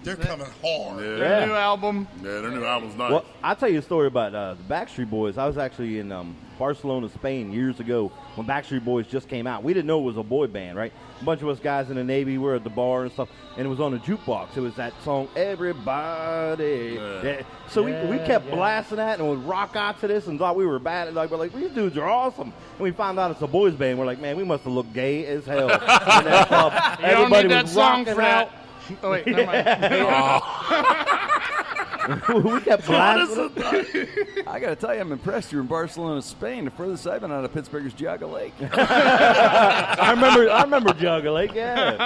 F: They're coming hard.
C: Their new album.
A: Yeah, their new album's nice.
L: Well, I'll tell you a story about the Backstreet Boys. I was actually in Barcelona, Spain years ago when Backstreet Boys just came out. We didn't know it was a boy band, right? A bunch of us guys in the Navy were at the bar and stuff, and it was on the jukebox. It was that song, Everybody. Yeah. So we kept blasting that and would rock out to this and thought we were bad. Like, we're like, these dudes are awesome. And we found out it's a boys band. We're like, man, we must have looked gay as hell in that club.
C: You don't
L: Everybody
C: need that
L: was
C: song
L: rocking
C: for
L: out.
C: that. Oh, wait, never mind.
L: We kept blasting.
E: I got to tell you, I'm impressed. You're in Barcelona, Spain. The furthest I've been out of Pittsburgh is Jaga Lake.
L: I remember Jugga Lake, yeah.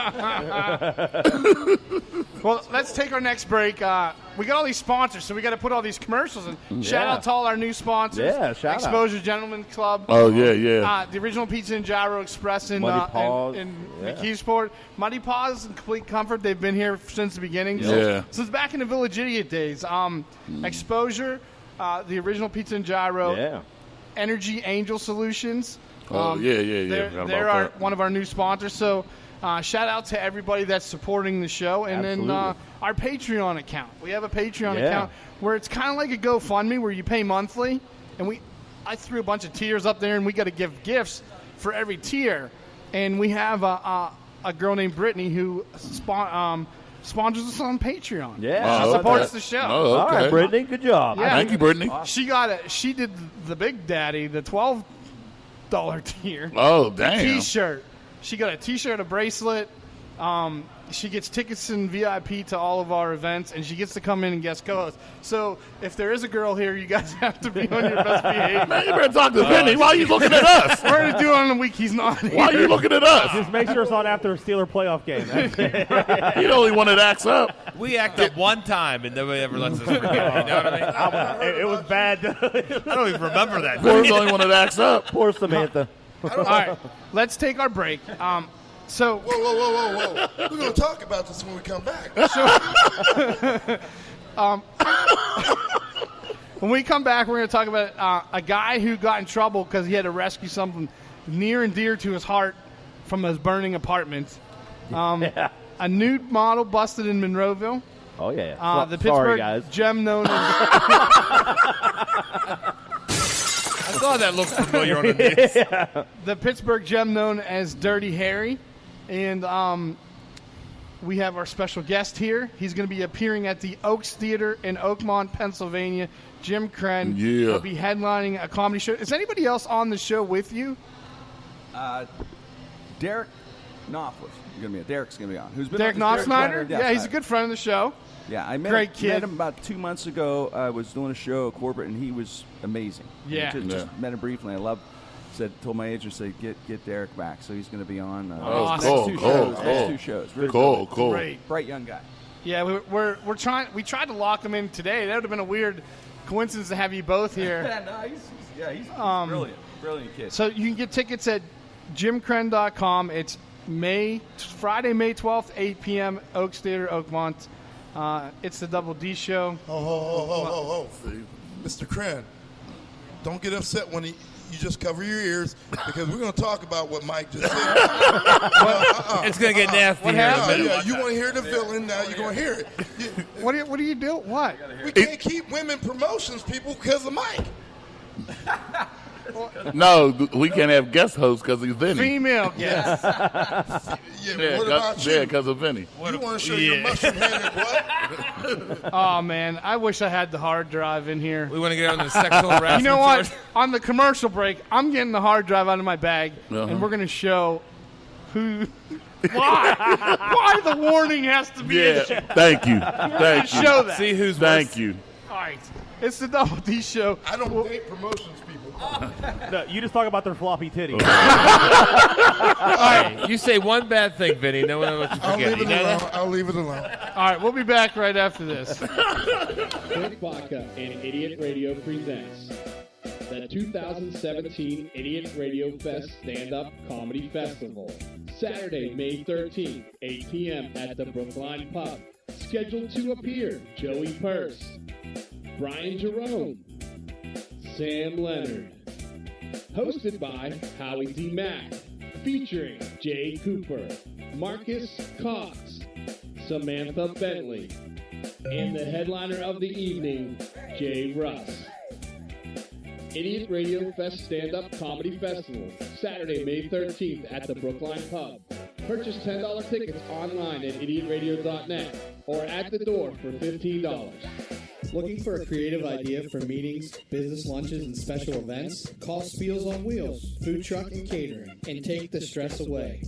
C: Well, let's take our next break. We got all these sponsors, so we got to put all these commercials in. Shout out to all our new sponsors.
L: Yeah, shout out.
C: Exposure Gentlemen Club.
A: Oh, yeah.
C: The Original Pizza and Gyro Express in
L: Muddy Paws.
C: McKeesport. Muddy Paws and Complete Comfort. They've been here since the beginning.
A: Yeah.
C: Since back in the Village Idiot days. Exposure, the Original Pizza and Gyro.
L: Yeah.
C: Energy Angel Solutions.
A: Oh, yeah.
C: They're
A: Forgot about that.
C: one of our new sponsors. So shout out to everybody that's supporting the show. And then our Patreon account. We have a Patreon account where it's kind of like a GoFundMe where you pay monthly. And I threw a bunch of tiers up there, and we got to give gifts for every tier. And we have a girl named Brittany who sponsors us on Patreon.
L: Yeah.
C: She supports the show.
L: Oh, okay. All right, Brittany. Good job.
C: Yeah.
A: Thank you, Brittany.
C: She did the Big Daddy, the $12 tier.
A: Oh, damn.
C: The T-shirt. She got a T-shirt, a bracelet. She gets tickets and VIP to all of our events, and she gets to come in and guest co-host. So if there is a girl here, you guys have to be on your best behavior.
A: Man, you better talk to Vinny. Why are you looking at us?
C: We're going to do it on the week he's not here.
A: Why are you looking at us?
D: Just make sure it's on after a Steeler playoff game.
A: You're the only one that acts up.
G: We act up one time, and nobody ever lets us forget. You know what I mean?
D: It was bad.
G: I don't even remember that.
A: Vinny's the only one that acts up.
L: Poor Samantha.
C: All right, let's take our break. So
F: Whoa. We're going to talk about this when we come back.
C: When we come back, we're going to talk about a guy who got in trouble because he had to rescue something near and dear to his heart from his burning apartment. A nude model busted in Monroeville.
L: Oh, yeah.
C: The
L: Sorry,
C: Pittsburgh
L: guys.
C: gem known as...
G: I saw that look familiar on the news.
C: The Pittsburgh gem known as Dirty Harry. And we have our special guest here. He's going to be appearing at the Oaks Theater in Oakmont, Pennsylvania. Jim Krenn will be headlining a comedy show. Is anybody else on the show with you?
E: Derek Knopfler. Derek's going to be on. Who's been
C: Derek
E: on
C: Knopfsnyder? Yeah, he's a good friend of the show.
E: Yeah, I
C: Great kid.
E: met him about 2 months ago. I was doing a show at corporate, and he was amazing.
C: Yeah.
E: Just met him briefly. Told my agent, get Derek back. So he's going to be on
A: next
E: two shows. Really
A: Cool.
C: Great.
E: Bright young guy.
C: Yeah, we're trying. We tried to lock him in today. That would have been a weird coincidence to have you both here.
E: He's brilliant kid.
C: So you can get tickets at jimkrenn.com. It's Friday, May 12th, 8 p.m. Oaks Theater, Oakmont. It's the Double D show.
F: Oh. Mr. Krenn, don't get upset when you just cover your ears because we're going to talk about what Mike just said.
G: It's going to get nasty here in a minute.
F: Yeah, you want to hear the villain, now you're going to hear it.
C: What do you do? What?
F: We can't keep women promotions, people, because of Mike.
A: No, we can't have guest hosts because he's Vinny.
C: Female guest.
F: What about you?
A: Yeah, because of Vinny.
F: You want to show your mushroom-headed what?
C: Oh, man. I wish I had the hard drive in here.
G: We want to get on the sexual harassment.
C: You know what? On the commercial break, I'm getting the hard drive out of my bag, and we're going to show who... Why the warning has to be in show.
A: Thank you.
C: Show that.
G: See who's
A: Thank you.
C: All right. It's the Double D show.
F: I don't date promotions, people.
D: No, you just talk about their floppy titties.
G: Hey, you say one bad thing, Vinny. No one will forget.
F: I'll leave it alone.
C: All right, we'll be back right after this.
S: Quick Vodka and Idiot Radio presents the 2017 Idiot Radio Fest Stand-Up Comedy Festival. Saturday, May 13th, 8 p.m. at the Brookline Pub. Scheduled to appear Joey Purse, Brian Jerome, Sam Leonard. Hosted by Howie D. Mack. Featuring Jay Cooper, Marcus Cox, Samantha Bentley, and the headliner of the evening, Jay Russ. Idiot Radio Fest Stand-Up Comedy Festival, Saturday, May 13th at the Brookline Pub. Purchase $10 tickets online at idiotradio.net or at the door for $15.
R: Looking for a creative idea for meetings, business lunches, and special events? Call Spiels on Wheels, Food Truck and Catering, and take the stress away.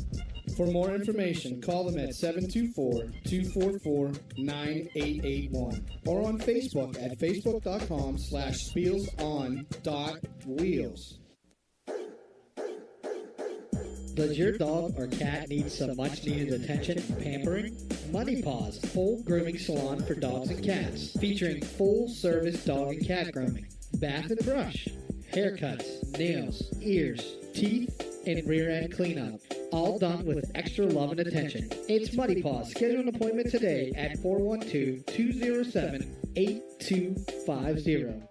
R: For more information, call them at 724-244-9881 or on Facebook at facebook.com/spielson.wheels.
B: Does your dog or cat need some much-needed attention and pampering? Money Paws, full grooming salon for dogs and cats, featuring full-service dog and cat grooming, bath and brush, haircuts, nails, ears, teeth, and rear-end cleanup, all done with extra love and attention. It's Money Paws. Schedule an appointment today at 412-207-8250.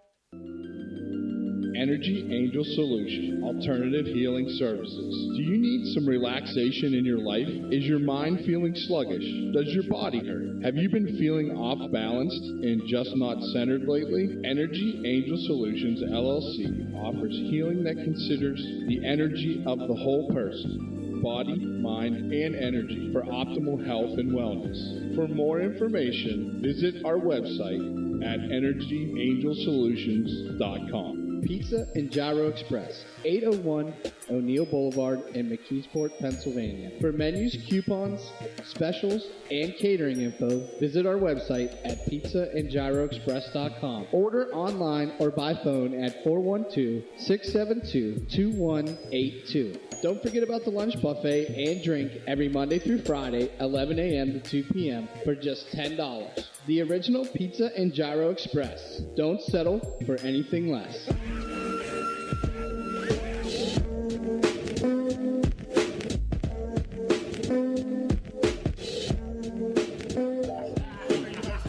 S: Energy Angel Solution, Alternative Healing Services. Do you need some relaxation in your life? Is your mind feeling sluggish? Does your body hurt? Have you been feeling off balanced and just not centered lately? Energy Angel Solutions LLC offers healing that considers the energy of the whole person, body, mind, and energy for optimal health and wellness. For more information, visit our website at energyangelsolutions.com.
B: Pizza and Gyro Express, 801 O'Neill Boulevard in McKeesport, Pennsylvania. For menus, coupons, specials, and catering info, visit our website at pizzaandgyroexpress.com. Order online or by phone at 412-672-2182. Don't forget about the lunch buffet and drink every Monday through Friday, 11 a.m. to 2 p.m. for just $10. The original Pizza and Gyro Express. Don't settle for anything less.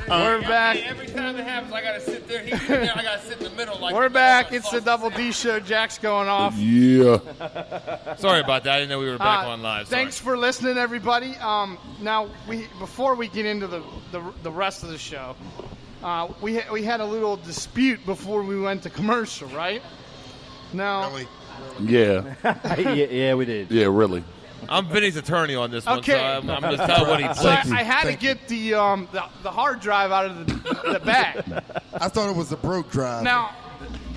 C: We're back.
G: Every time it happens, I gotta sit there. I gotta sit in the middle. Like
C: We're back. It's the Double D Show. Jack's going off.
A: Yeah.
G: Sorry about that. I didn't know we were back on live. Sorry.
C: Thanks for listening, everybody. Now, before we get into the rest of the show, we had a little dispute before we went to commercial, right? Now,
F: Really?
A: Yeah.
L: yeah, we did.
A: Yeah, really.
G: I'm Vinny's attorney on this one,
C: okay.
G: so I'm going to tell what he
C: So
G: thinks.
C: I had to get the hard drive out of the bag.
F: I thought it was a broke drive.
C: Now,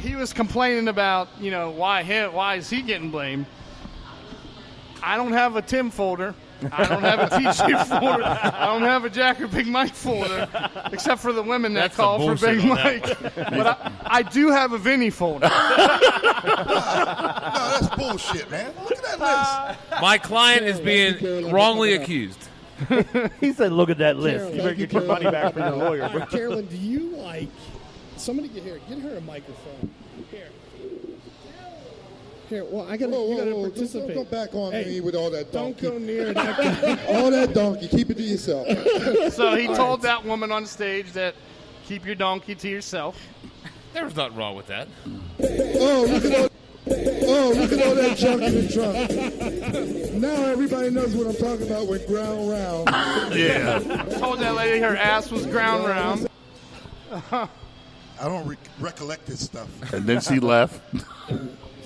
C: he was complaining about, why is he getting blamed? I don't have a Tim folder. I don't have a TJ folder. I don't have a Jack or Big Mike folder, except for the women that
G: That's
C: call
G: some
C: for Big
G: bullshit on
C: Mike. But I do have a Vinny folder.
F: No, that's bullshit, man. Look at that list.
G: My client is being wrongly accused.
L: He said, "Look at that list.
R: Carol,
L: You better get your money back from your lawyer."
R: All right, Carolyn, do you somebody get her a microphone? Here, well, you gotta participate.
H: Don't go back on me with all that donkey.
R: Don't go near that.
H: All that donkey. Keep it to yourself.
C: So he told that woman on stage that keep your donkey to yourself.
G: There was nothing wrong with that.
H: Oh, look at all that junk in the trunk. Now everybody knows what I'm talking about with ground round.
A: Yeah.
C: Told that lady her ass was ground round.
F: I don't recollect this stuff.
A: And then she left.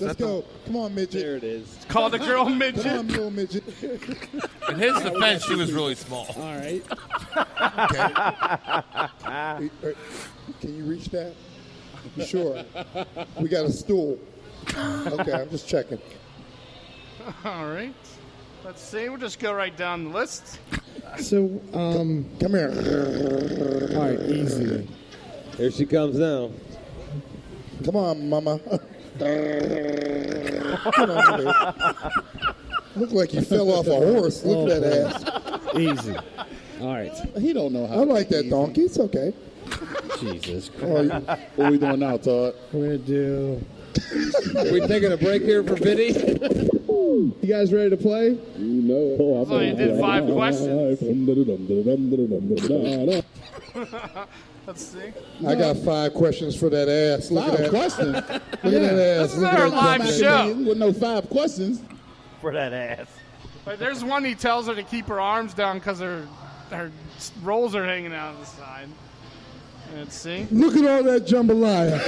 H: Let's go. Come on, midget.
U: There it is.
C: Called the girl midget.
H: Come on, little midget.
G: In his defense, she was really small.
R: All right.
H: Okay. Can you reach that? You sure? We got a stool. Okay, I'm just checking.
C: All right. Let's see. We'll just go right down the list.
R: So,
H: Come here.
R: all right, easy.
U: Here she comes now.
H: Come on, mama. Come on, baby. Look like you fell off a horse. Look at that ass.
R: Easy. All right.
H: He don't know how. I like that donkey. It's okay.
R: Jesus Christ.
H: Oh, what are we doing now, Todd?
R: We're going to do...
U: We taking a break here for Vinny?
R: You guys ready to play?
H: You know it. Oh,
C: So you did 5 questions. Let's see.
H: I got 5 questions for that ass. Look at that.
R: questions?
H: Look at that ass.
C: This is
H: Look
C: our
H: at that
C: live
H: jump.
C: show.
H: With no 5 questions.
L: For that ass.
C: But there's one he tells her to keep her arms down because her rolls are hanging out of the side. Let's see.
H: Look at all that jambalaya.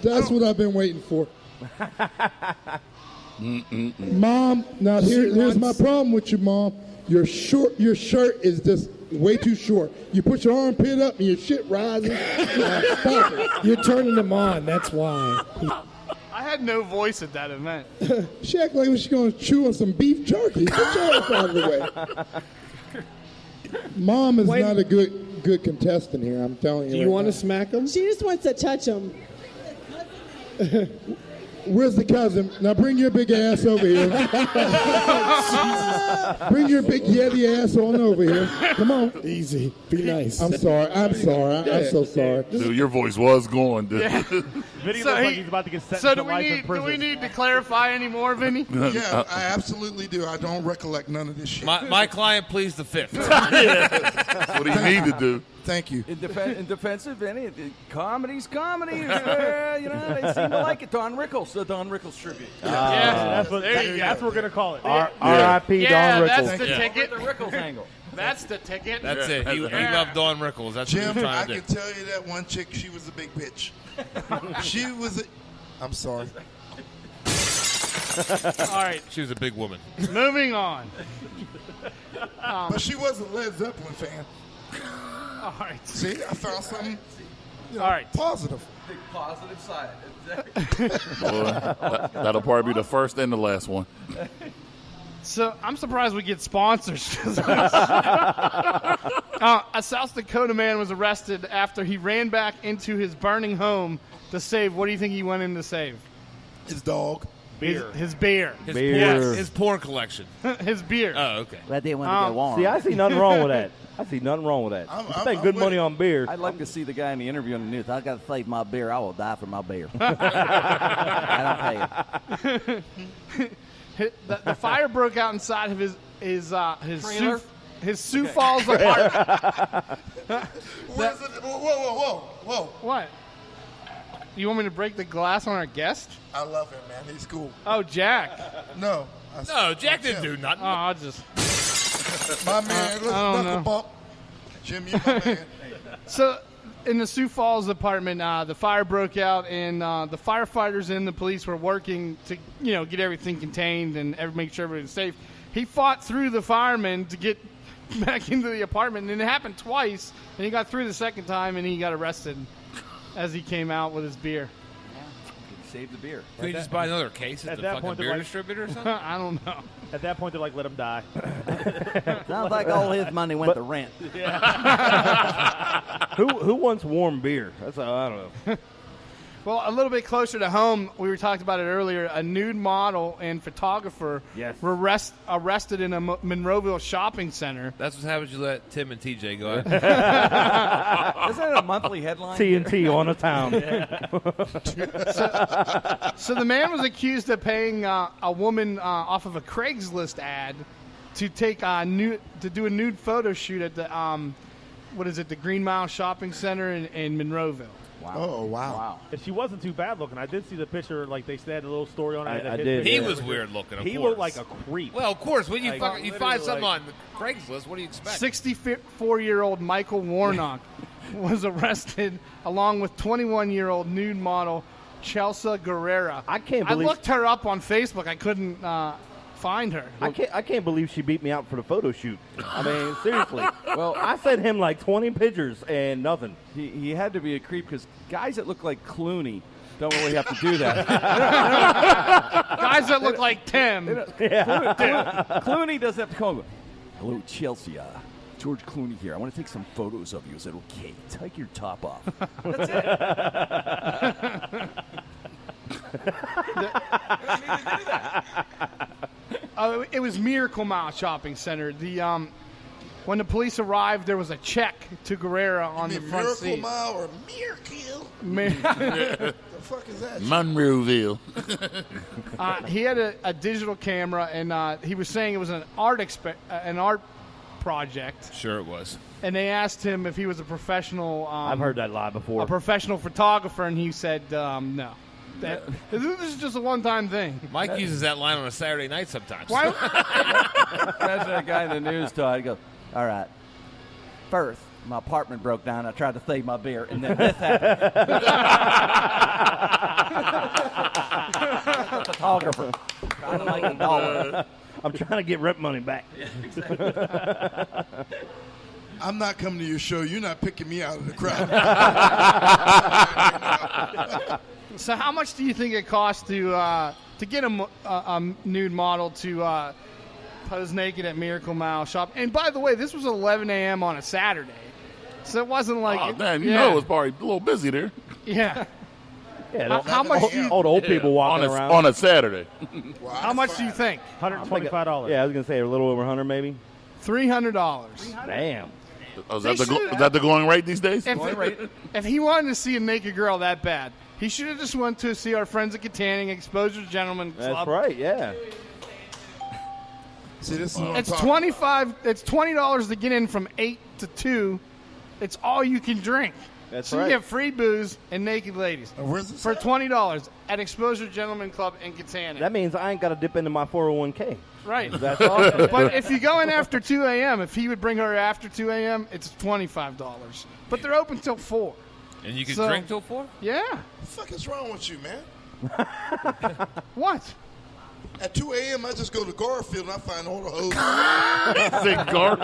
H: That's what I've been waiting for. Mom, now here's my problem with you, Mom. Your shirt is just way too short. You put your armpit up and your shit rises. Stop it.
R: You're turning them on, that's why.
C: I had no voice at that event.
H: She act like she's going to chew on some beef jerky. Get your ass out of the way. Mom is not a good contestant here, I'm telling you.
R: Do you want to smack him?
V: She just wants to touch him.
H: Where's the cousin? Now bring your big ass over here. Bring your big Yeti ass on over here. Come on.
R: Easy. Be nice.
H: I'm sorry. I'm so sorry.
A: Dude, your voice was going, dude.
D: Vinny looks like he's about to get sentenced to life in prison.
C: Do we need to clarify any more, Vinny?
F: Yeah, I absolutely do. I don't recollect none of this shit.
G: My client pleads the 5th.
A: That's what he need to do.
F: Thank you.
E: In defense of any, comedy's comedy. They seem to like it. Don Rickles, the Don Rickles tribute.
D: That's what we're going to call it.
L: R.I.P. Don Rickles.
C: That's the ticket.
E: The Rickles angle.
C: That's the ticket.
G: That's it. He loved Don Rickles. That's
F: Jim,
G: what he was
F: I
G: trying to
F: can
G: do.
F: tell you that one chick, she was a big bitch. She was a... I'm sorry.
C: All right.
G: She was a big woman.
C: Moving on.
F: But she was a Led Zeppelin fan.
C: All right.
F: See, I found something
C: All right.
F: positive.
E: Big positive side.
K: Well, that'll probably be the first and the last one.
C: So I'm surprised we get sponsors. A South Dakota man was arrested after he ran back into his burning home to save. What do you think he went in to save?
F: His dog.
D: Beer.
C: His beer.
G: His porn collection.
C: His beer.
G: Oh, okay.
J: But I didn't want to get warm.
L: See, I see nothing wrong with that. You spend good money on beer.
E: I'd like to see the guy in the interview on the news. I got to save my beer. I will die for my beer. I don't pay it.
C: The fire broke out inside of his
E: Trailer?
C: Sioux Falls apartment.
F: Whoa.
C: What? You want me to break the glass on our guest?
F: I love him, man. He's cool.
C: Oh, Jack.
F: No.
G: No, Jack didn't do nothing.
C: Oh, I'll just...
F: My man, look,
C: I don't
F: knuckle
C: know.
F: bump. Jim, you my man.
C: So, in the Sioux Falls apartment, the fire broke out, and the firefighters and the police were working to, get everything contained and make sure everything was safe. He fought through the firemen to get back into the apartment, and it happened twice. And he got through the second time, and he got arrested as he came out with his beer.
E: Save the beer.
G: Can you just buy another case at the
D: that
G: fucking
D: point, they're
G: beer
D: like-
G: distributor or something?
C: I don't know.
D: At that point, they're like, let him die.
E: Sounds like all his money went to rent.
L: Who wants warm beer? I don't know.
C: Well, a little bit closer to home, we were talking about it earlier. A nude model and photographer were arrested in a Monroeville shopping center.
G: That's what happens. You let Tim and TJ go out.
E: Isn't that a monthly headline?
L: TNT on a town.
C: So the man was accused of paying a woman off of a Craigslist ad to take to do a nude photo shoot at the the Green Mile Shopping Center in Monroeville.
E: Wow.
F: Oh, wow.
D: And she wasn't too bad looking. I did see the picture. Like they had a little story on it.
L: I did.
G: He was weird looking.
D: He
G: of
D: looked
G: course.
D: like a creep.
G: Well, of course. When you
D: Like,
G: you find
D: literally,
G: something
D: like-
G: on the Craigslist, what do you expect?
C: 64-year-old Michael Warnock was arrested along with 21-year-old nude model Chelsea Guerrera.
L: I can't
C: I
L: believe.
C: looked her up on Facebook. I couldn't find her.
L: I can't believe she beat me out for the photo shoot. I mean, seriously. Well, I sent him like 20 pictures and nothing.
E: He had to be a creep because guys that look like Clooney don't really have to do that.
C: Guys that look like Tim.
E: Clooney doesn't have to call him. Hello, Chelsea. George Clooney here. I want to take some photos of you. Is that okay? Take your top off. That's it.
C: It was Miracle Mile Shopping Center. When the police arrived, there was a check to Guerrera on the front
F: Miracle
C: seat.
F: Mile or Miracle?
C: The
F: fuck is that?
K: Monroeville.
C: He had a digital camera, and he was saying it was an art project.
G: Sure, it was.
C: And they asked him if he was a professional.
L: I've heard that lie before.
C: A professional photographer, and he said no. This is just a one-time thing.
G: Mike uses that line on a Saturday night sometimes.
C: Why?
E: Imagine that guy in the news, Todd. He goes, all right. First, my apartment broke down. I tried to save my beer, and then this happened. Photographer. Trying to make a dollar.
L: I'm trying to get rent money back.
E: Yeah, exactly.
F: I'm not coming to your show. You're not picking me out of the crowd.
C: So how much do you think it costs to get a nude model to pose naked at Miracle Mile Shop? And by the way, this was 11 a.m. on a Saturday, so it wasn't like.
K: Oh, man, you know it was probably a little busy there.
C: Yeah.
L: Yeah,
C: how much do you?
L: all the old people walking around
K: on a Saturday.
C: How much do you think?
D: $125.
L: Yeah, I was gonna say a little over 100, maybe.
C: $300.
L: Damn.
K: Oh, is that the going rate these days?
C: If he wanted to see a naked girl that bad, he should have just went to see our friends at Katanning Exposure Gentlemen Club.
L: That's right. Yeah.
F: See, this is what
C: It's
F: I'm talking
C: $25. It's $20 to get in from 8 to 2, It's all you can drink.
L: That's
C: so
L: right.
C: you get free booze and naked ladies for $20 at Exposure Gentleman Club in Katanning.
L: That means I ain't got to dip into my 401k.
C: Right.
L: That's awesome.
C: But if you go in after 2 a.m., if he would bring her after 2 a.m., it's $25. But they're open till 4.
G: And you can
C: So-
G: drink till 4?
C: Yeah.
F: What the fuck is wrong with you, man?
C: What?
F: At 2 a.m., I just go to Garfield and I find all the hoes.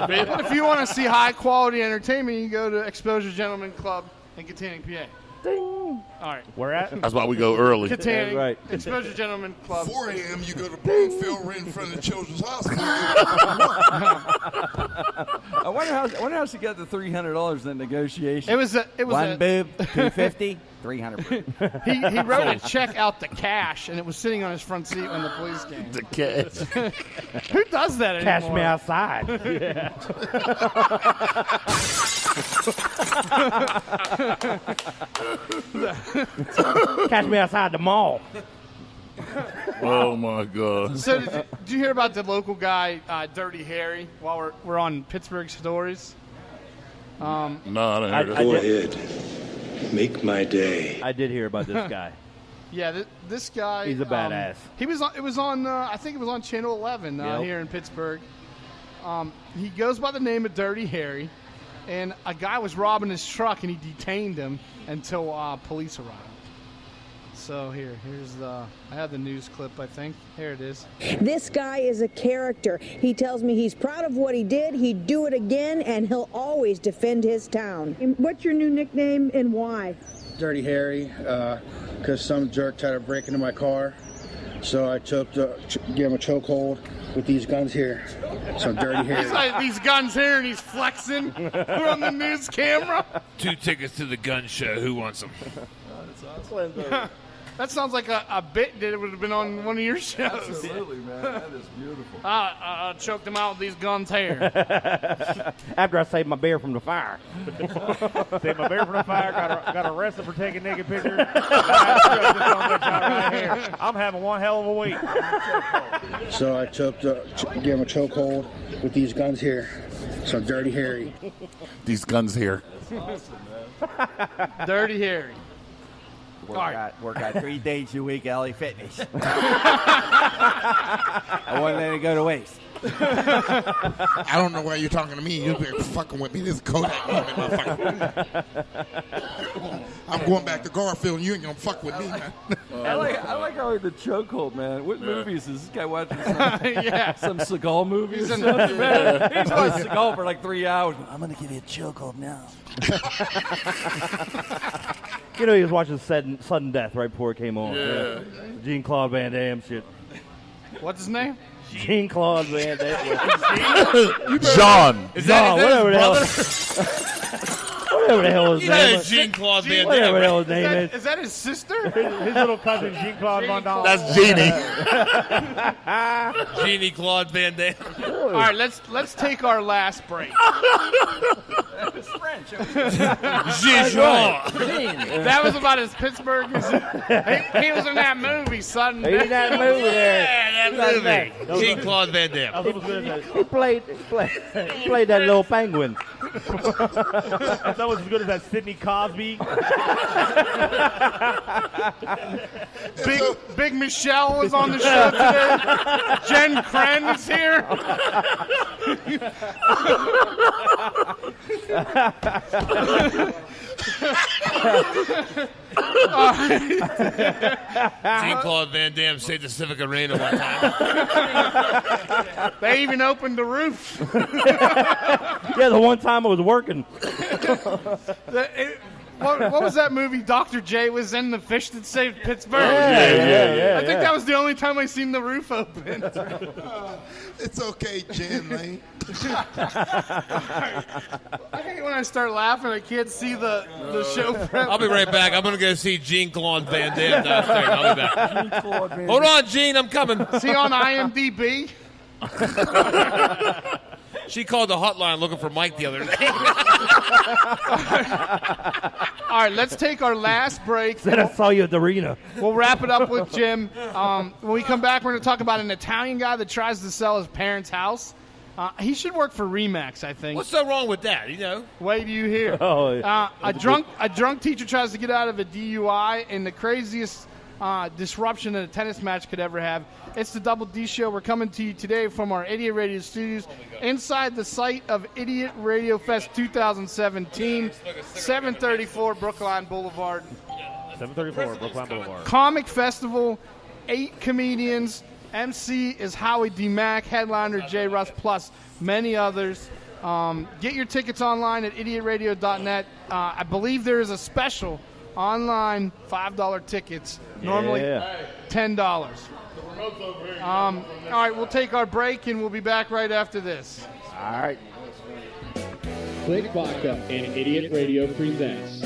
C: But if you want to see high-quality entertainment, you go to Exposure Gentleman Club in Katanning, PA. Ding. All right.
D: Where at?
K: That's why we go early.
C: Katanning,
L: That's right.
C: Exposure Gentleman Club.
F: 4 a.m., you go to Bloomfield, right in front of the Children's Hospital.
E: I wonder how she got the $300 in negotiation.
C: It was
E: one boob, $250, $300.
C: He wrote a check out the cash, and it was sitting on his front seat when the police came.
K: The cash.
C: Who does that anymore?
D: Cash me outside. Catch me outside the mall.
K: Oh my God.
C: So did you hear about the local guy, Dirty Harry, while we're on Pittsburgh stories?
K: No, I didn't hear
N: Go
K: that.
N: ahead. Make my day.
L: I did hear about this guy.
C: Yeah, this guy.
L: He's a badass.
C: He was on. It was on. I think it was on Channel 11
L: Yep.
C: here in Pittsburgh. He goes by the name of Dirty Harry, and a guy was robbing his truck, and he detained him until police arrived. So here's the. I have the news clip. I think here it is.
M: This guy is a character. He tells me he's proud of what he did, he'd do it again, and he'll always defend his town. What's your new nickname and why?
V: Dirty Harry, because some jerk tried to break into my car. So I gave him a chokehold with these guns here. So Dirty Harry.
C: He's like these guns here, and he's flexing. We're on the news camera.
G: 2 tickets to the gun show. Who wants them?
C: That sounds like a bit that would have been on one of your shows.
E: Absolutely, man. That is beautiful.
C: I choked him out with these guns here.
L: After I saved my bear from the fire.
D: Saved my bear from the fire. Got arrested for taking naked pictures. Right here. I'm having one hell of a week.
V: So I gave him a chokehold with these guns here. So Dirty Harry.
K: These guns here.
E: Awesome, man.
C: Dirty Harry.
E: Work out 3 days a week, LA Fitness. I won't let it go to waste.
F: I don't know why you're talking to me. You're fucking with me. This is Kodak moment, motherfucker. I'm going back to Garfield, and you ain't gonna fuck with me, man.
E: I like how the chokehold, man. What movies is this guy watching? Some Seagal movies. He's watching Seagal for like 3 hours. I'm gonna give you a chokehold now.
L: You know, he was watching Sudden Death right before it came on.
K: Yeah.
L: Jean-Claude Van Damme shit.
C: What's his name?
L: Jean-Claude Van Damme.
K: John.
G: Is that
L: whatever
G: his
L: the hell.
G: brother?
L: Whatever the hell his
G: You
L: name
G: know
L: is.
G: Jean-Claude Van
L: Whatever the hell
G: Damme.
L: his name is.
C: Is that his sister?
D: His little cousin, Jean-Claude Van Damme.
K: That's Jeannie.
G: Jeannie Claude Van Damme.
C: All right, let's take our last break.
E: It's French.
G: Jean.
C: That was about as Pittsburgh as he was in that movie, son.
L: He was in that movie there.
G: Yeah, that movie. Jean-Claude Van Damme.
L: He played that little penguin.
D: That was as good as that Sidney Cosby.
C: Big Michelle was on the show today. Jen Krenn is here.
G: Jean-Claude Van Damme saved the Civic Arena one time.
C: They even opened the roof.
L: Yeah, the one time I was working.
C: What was that movie? Dr. J was in, the fish that saved Pittsburgh.
L: Yeah,
C: I think that was the only time I seen the roof open.
F: It's okay, Jen Lane.
C: I hate when I start laughing. I can't see the show prep.
G: I'll be right back. I'm going to go see Jean-Claude Van Damme downstairs. I'll be back. Hold on, Gene. I'm coming.
C: Is he on IMDb?
G: She called the hotline looking for Mike the other day.
C: All right, let's take our last break.
L: Said I saw you at the arena.
C: We'll wrap it up with Jim. When we come back, we're going to talk about an Italian guy that tries to sell his parents' house. He should work for Remax, I think.
G: What's so wrong with that?
C: Wait do you hear?
L: Oh, yeah.
C: A drunk teacher tries to get out of a DUI, and the craziest disruption that a tennis match could ever have. It's the Double D Show. We're coming to you today from our Idiot Radio studios inside the site of Idiot Radio Fest 2017, 734 Brookline Boulevard.
D: 734 Brookline Boulevard.
C: Comic Festival, 8 comedians. MC is Howie D. Mack, headliner J. Russ, plus many others. Get your tickets online at idiotradio.net. I believe there is a special online $5 tickets, normally $10. All right, we'll take our break, and we'll be back right after this.
L: All right.
S: Click Vodka and Idiot Radio presents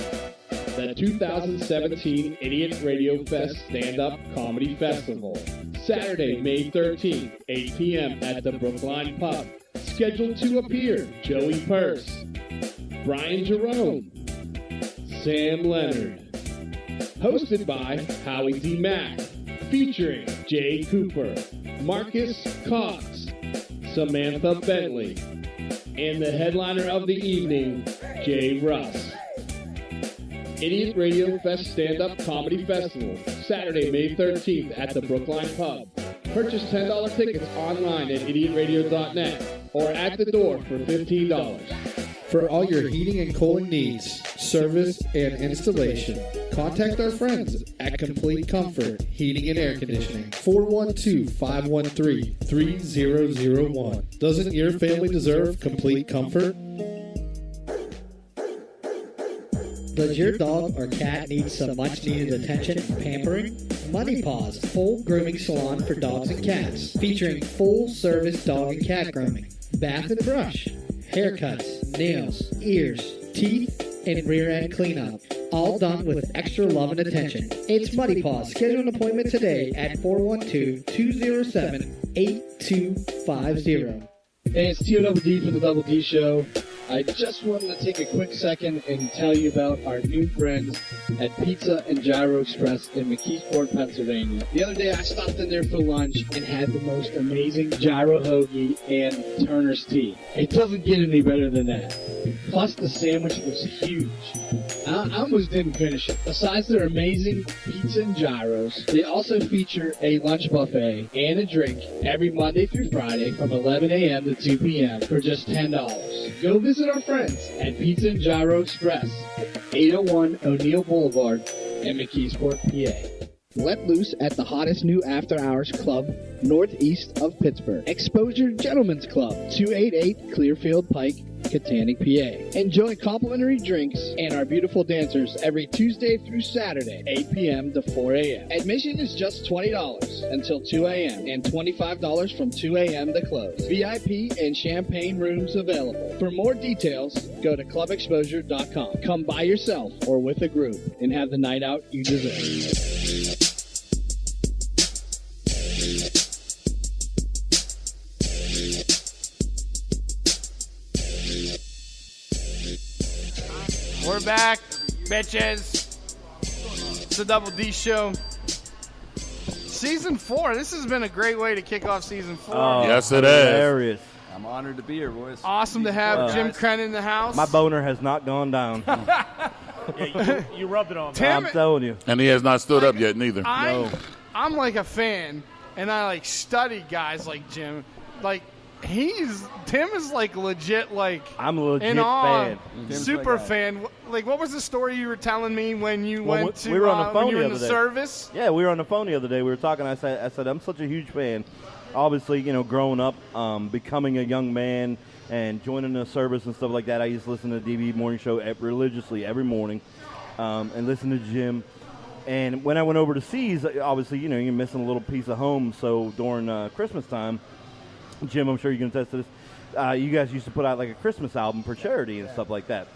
S: the 2017 Idiot Radio Fest Stand-Up Comedy Festival. Saturday, May 13th, 8 p.m. at the Brookline Pub. Scheduled to appear Joey Purse, Brian Jerome, Sam Leonard. Hosted by Howie D. Mack. Featuring Jay Cooper, Marcus Cox, Samantha Bentley, and the headliner of the evening, Jay Russ. Idiot Radio Fest Stand-Up Comedy Festival, Saturday, May 13th at the Brookline Pub. Purchase $10 tickets online at idiotradio.net or at the door for $15.
B: For all your heating and cooling needs, service, and installation, contact our friends at Complete Comfort Heating and Air Conditioning, 412-513-3001. Doesn't your family deserve complete comfort? Does your dog or cat need some much-needed attention and pampering? Money Paws Full Grooming Salon for Dogs and Cats, featuring full-service dog and cat grooming, bath and brush, haircuts, nails, ears, teeth, and rear end cleanup. All done with extra love and attention. It's Muddy Paws. Schedule an appointment today at 412-207-8250.
S: Hey, it's TOWD from the Double D Show. I just wanted to take a quick second and tell you about our new friends at Pizza and Gyro Express in McKeesport, Pennsylvania. The other day I stopped in there for lunch and had the most amazing gyro hoagie and Turner's tea. It doesn't get any better than that. Plus the sandwich was huge. I almost didn't finish it. Besides their amazing pizza and gyros, they also feature a lunch buffet and a drink every Monday through Friday from 11 a.m. to 2 p.m. for just $10. Go visit our friends at Pizza and Gyro Express, 801 O'Neill Boulevard in McKeesport, PA. Let loose at the hottest new after-hours club northeast of Pittsburgh. Exposure Gentlemen's Club, 288 Clearfield Pike, Katanning, PA. Enjoy complimentary drinks and our beautiful dancers every Tuesday through Saturday, 8 p.m. to 4 a.m. Admission is just $20 until 2 a.m. and $25 from 2 a.m. to close. VIP and champagne rooms available. For more details, go to clubexposure.com. Come by yourself or with a group and have the night out you deserve.
C: We're back, bitches. It's the Double D Show. Season 4. This has been a great way to kick off Season 4.
K: Oh, yes, it is.
L: Hilarious.
E: I'm honored to be here, boys.
C: Awesome to have Jim Krenn in the house.
L: My boner has not gone down.
D: You rubbed it on me.
C: Tim,
L: I'm telling you.
K: And he has not stood up yet, neither.
C: I'm like a fan, and I like study guys like Jim. Like Tim is like legit, like
L: I'm a legit
C: in awe,
L: fan.
C: super fan. Like, what was the story you were telling me when you went to
L: we were on the phone
C: when you were in
L: the
C: the
L: other day.
C: service?
L: Yeah, we were on the phone the other day. We were talking. I said I'm such a huge fan. Obviously, growing up, becoming a young man and joining the service and stuff like that, I used to listen to the DB Morning Show religiously every morning and listen to Jim. And when I went overseas, obviously, you're missing a little piece of home. So during Christmas time, Jim, I'm sure you can attest to this, you guys used to put out like a Christmas album for charity and stuff like that.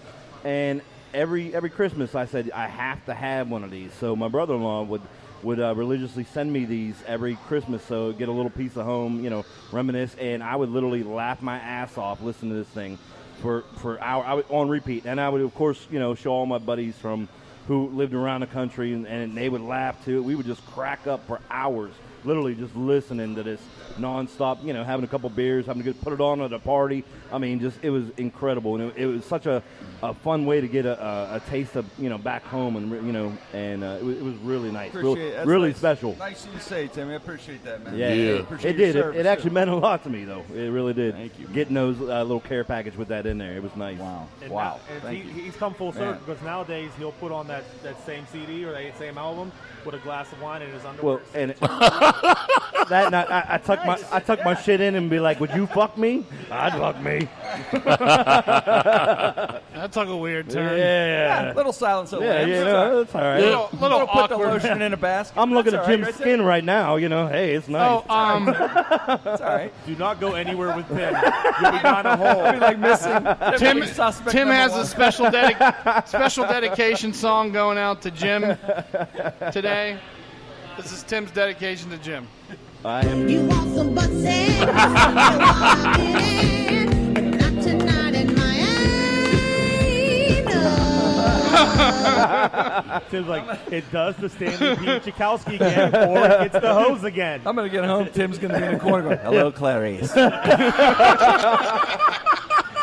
L: And every Christmas, I said, I have to have one of these. So my brother-in-law would religiously send me these every Christmas, so get a little piece of home, reminisce, and I would literally laugh my ass off listening to this thing for hours on repeat. And I would, of course, show all my buddies from who lived around the country, and they would laugh too. We would just crack up for hours literally just listening to this nonstop, you know, having a couple beers, having to put it on at a party. I mean, just it was incredible, and it was such a fun way to get a taste of, you know, back home, and you know, and it was really nice, really
E: nice.
L: special.
E: Nice of you to say, Timmy. I appreciate that, man.
L: Yeah,
E: Appreciate
L: it did.
E: your service,
L: It actually
E: too.
L: meant a lot to me, though. It really did.
E: Thank you.
L: Getting those little care package with that in there, it was nice.
E: Wow.
D: And
E: Wow.
D: now- and
E: Thank you.
D: he's come full circle
E: Man.
D: because nowadays he'll put on that same CD or that same album with a glass of wine in his underwear.
L: Well, and that night, I tuck my shit in and be like, "Would you fuck me? I'd fuck me."
C: That took a weird turn.
L: Yeah.
E: Little silence of
L: Yeah,
E: lambs.
L: you know, that's all right.
C: Little
E: put the
C: awkward.
E: lotion in a basket.
L: I'm looking
E: That's
L: at
E: all
L: Jim's
E: right,
L: skin right now. You know, hey, it's nice.
E: That's all right.
D: Do not go anywhere with Tim. You'll be down a hole.
E: I'll be like missing.
C: Tim
E: Suspect
C: Tim
E: number
C: has
E: one.
C: a special dedication song going out to Jim today. This is Tim's dedication to Jim.
L: I am.
P: You want some butt sex? Not tonight in Miami.
D: Tim's like, it does the Stanley P. Chakowski again, or it's the hose again.
E: I'm going to get home. Tim's going to be in the corner going, hello, Clarice.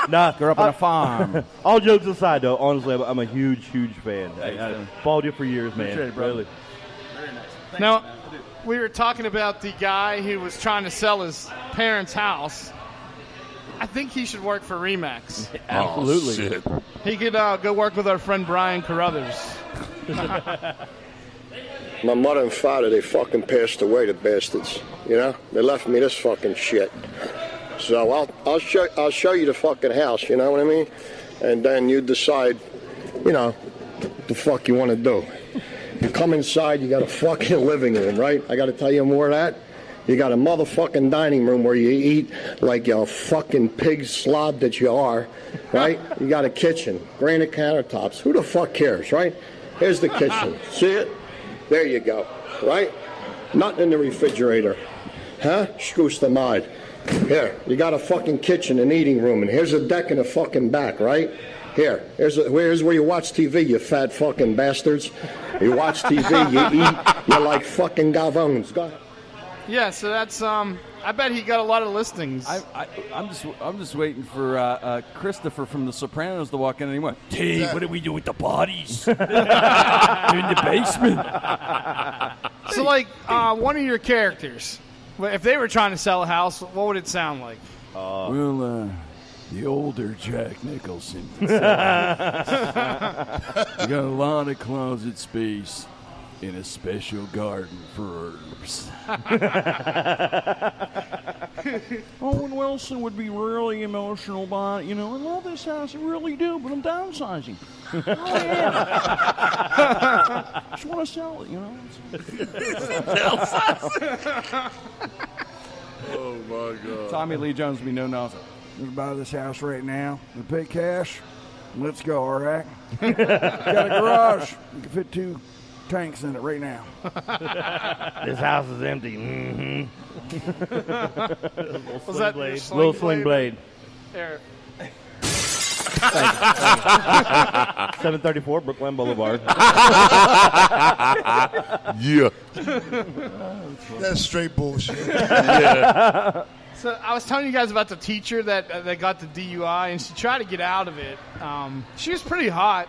L: Nah,
E: Grew up on a farm.
L: All jokes aside, though, honestly, I'm a huge fan.
E: Thanks,
L: I
E: man.
L: followed you for years, man.
E: Appreciate it, brother.
L: Really.
E: Very nice. Thanks,
C: Now,
E: man. I do.
C: we were talking about the guy who was trying to sell his parents' house. I think he should work for Remax.
L: Absolutely.
K: Oh, shit.
C: He could go work with our friend Brian Carruthers.
I: My mother and father, they fucking passed away, the bastards. You know, they left me this fucking shit. So I'll show you the fucking house. You know what I mean? And then you decide, you know, what the fuck you want to do. You come inside, you got a fucking living room, right? I got to tell you more of that. You got a motherfucking dining room where you eat like a fucking pig slob that you are, right? You got a kitchen, granite countertops. Who the fuck cares, right? Here's the kitchen. See it? There you go, right? Nothing in the refrigerator. Huh? Shkoos the mod. Here, you got a fucking kitchen and eating room, and here's a deck in the fucking back, right? Here's where you watch TV, you fat fucking bastards. You watch TV, you eat, you're like fucking gavons. Go ahead.
C: Yeah, so that's I bet he got a lot of listings.
E: I'm just waiting for Christopher from The Sopranos to walk in anymore. Hey, what do we do with the bodies? In the basement.
C: So, like, one of your characters, if they were trying to sell a house, what would it sound like?
E: Well, the older Jack Nicholson. We got a lot of closet space in a special garden for herbs. Owen Wilson would be really emotional about it. You know, I love this house, I really do, but I'm downsizing. Oh, yeah. Just want to sell it, you know.
K: Oh, my God.
E: Tommy Lee Jones would be no nonsense. Let's buy this house right now. We pay cash. Let's go, all right? Got a garage. You can fit 2 tanks in it right now.
L: This house is empty.
C: Was that your
L: Little sling blade.
C: There.
L: 734 Brookline Boulevard.
K: Yeah.
F: That's straight bullshit.
K: Yeah.
C: So I was telling you guys about the teacher that got the DUI, and she tried to get out of it. She was pretty hot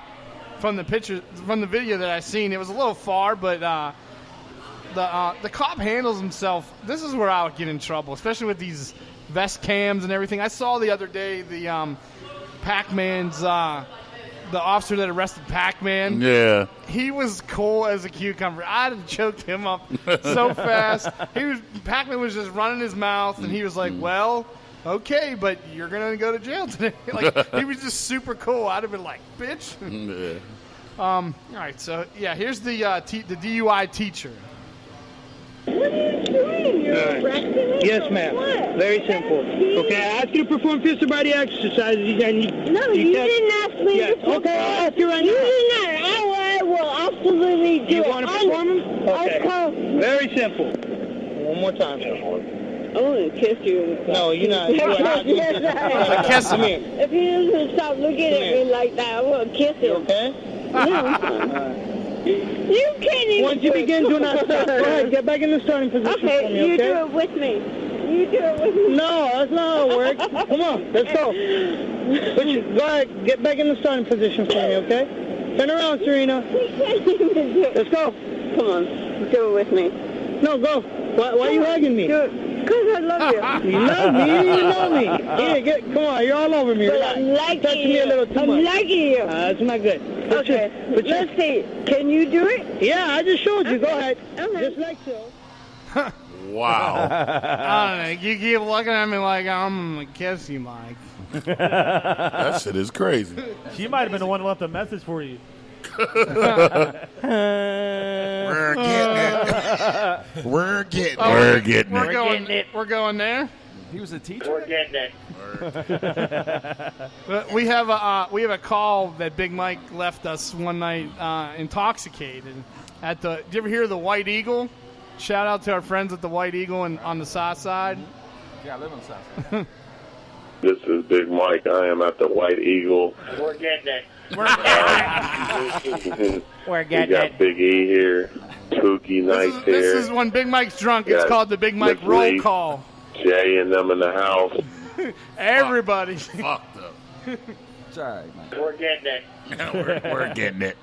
C: from the video that I seen. It was a little far, but the cop handles himself. This is where I would get in trouble, especially with these vest cams and everything. I saw the other day the Pac-Man's the officer that arrested Pac-Man.
K: Yeah.
C: He was cool as a cucumber. I'd have choked him up so fast. Pac-Man was just running his mouth, and he was like, well, okay, but you're going to go to jail today. Like, he was just super cool. I'd have been like, bitch.
K: Yeah.
C: All right, so, yeah, here's the DUI teacher.
Q: What are you doing? You're arresting me?
W: Yes, ma'am.
Q: What?
W: Very simple. Okay, I asked you to perform physical body exercises, and you...
Q: No, you didn't ask me
W: Yes.
Q: to perform.
W: Okay, I'll ask you right
Q: You
W: now.
Q: did not. I will absolutely do
W: You
Q: it.
W: want to perform them? Okay.
Q: I'll
W: Very simple. One more time.
Q: I want to kiss you.
W: No, you're not. You are not.
Q: Yes, I am.
W: Kiss him. Come here.
Q: If he doesn't stop looking at me like that, I will kiss him.
W: You okay?
Q: Yeah, I'm fine. You can't even.
W: Once you begin, do not stop. Go ahead, get back in the starting position for me, okay?
Q: You do it with me. You do it with me.
W: No, that's not how it works. Come on, let's go. Go ahead, get back in the starting position for me, okay? Turn around, Serena.
Q: We can't even do it.
W: Let's go.
Q: Come on, do it with me.
W: No, go. Why are you hugging me?
Q: Do it. Because I love you.
W: You love me? You love me. Here, come on, you're all over me.
Q: But
W: Relax.
Q: I'm liking
W: Touching me
Q: you.
W: a little too
Q: I'm
W: much.
Q: liking you.
W: That's not good.
Q: Okay, let's see. Can you do it?
W: Yeah, I just showed you. Go ahead.
Q: Okay.
W: Just like so.
G: Wow.
C: I don't know. You keep looking at me like I'm going to kiss you, Mike.
K: That shit is crazy.
D: She might have been the one who left a message for you.
F: We're getting it. We're getting it.
K: We're getting
C: We're
K: it.
C: going, we're going there.
E: He was a teacher.
W: We're getting it.
C: We have a call that Big Mike left us one night intoxicated at the. Did you ever hear of the White Eagle? Shout out to our friends at the White Eagle on the south side.
E: Yeah, I live on the south side.
O: This is Big Mike. I am at the White Eagle.
W: We're getting it.
O: We got Big E here. Pookie Nice here.
C: This is when Big Mike's drunk. It's
O: Got
C: called the Big Mike
O: Miss
C: roll
O: Lee,
C: call.
O: Jay and them in the house.
C: Everybody.
G: Fucked up.
E: It's all right, Mike.
W: We're getting it.
K: We're getting it.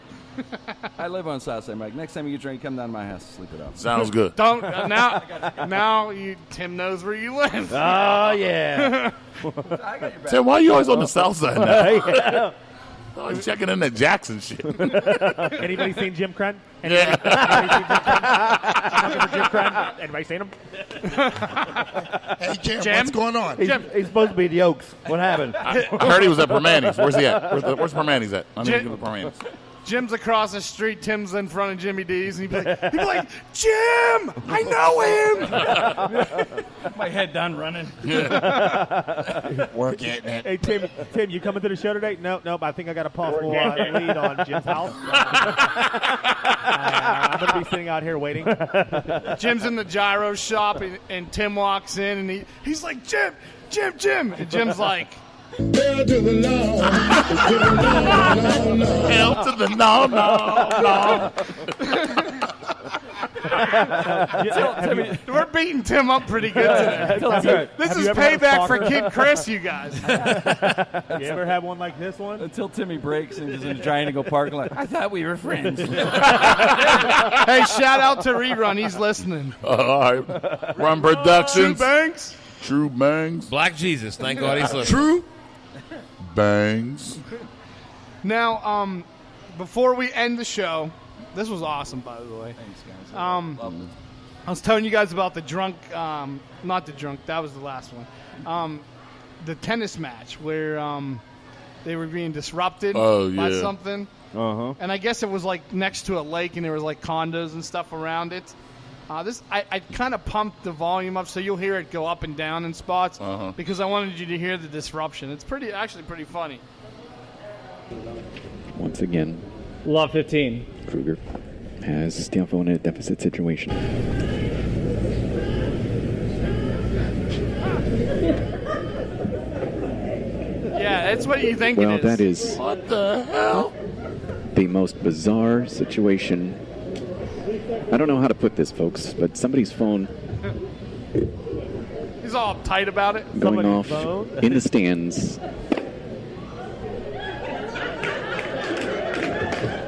E: I live on South Side, Mike. Next time you get drunk, come down to my house to sleep it off.
K: Sounds good.
C: Don't now Tim knows where you live.
L: Oh, yeah.
K: Tim, why are you always on the south side now?
L: Yeah.
K: Oh, he's checking in at Jackson shit.
D: Anybody seen Jim Krenn?
K: Yeah.
D: Anybody seen Jim Krenn? Anybody seen him?
F: Hey, Jim,
C: Jim?
F: what's going on?
L: He's supposed to be the Oaks. What happened?
K: I heard he was at Permanis. Where's he at? Where's Permanis at? I need to
C: Jim-
K: go to Permanis.
C: Jim's across the street. Tim's in front of Jimmy D's, and he'd be like, Jim, I know him.
E: My head done running.
F: We're getting it.
D: Hey, Tim, you coming to the show today? Nope. I think I got a possible lead on Jim's house. I'm going to be sitting out here waiting.
C: Jim's in the gyro shop, and Tim walks in, and he's like, Jim. And Jim's like,
H: Hell to the no.
K: Hell to the no.
C: we're beating Tim up pretty good today. This is payback for Kid Chris, you guys.
D: You ever have one like this one?
E: Until Timmy breaks and is in the Triangle parking lot. I thought we were friends.
C: Hey, shout out to Rerun. He's listening.
K: All right. Run Productions.
C: Banks.
K: True Bangs.
G: Black Jesus. Thank God he's listening.
K: True Bangs.
C: Now, before we end the show, this was awesome, by the way.
E: Thanks, guys.
C: I was telling you guys about the drunk, not the drunk, that was the last one. The tennis match where they were being disrupted by something.
L: Uh-huh.
C: And I guess it was like next to a lake and there was like condos and stuff around it. I kind of pumped the volume up so you'll hear it go up and down in spots because I wanted you to hear the disruption. It's actually pretty funny.
T: Once again,
S: Law 15.
T: Kruger has the phone in a deficit situation.
C: Yeah, that's what you think
T: Well,
C: it is.
T: that is
K: What the hell?
T: the most bizarre situation. I don't know how to put this, folks, but somebody's phone
C: He's all uptight about it.
T: going off in the stands.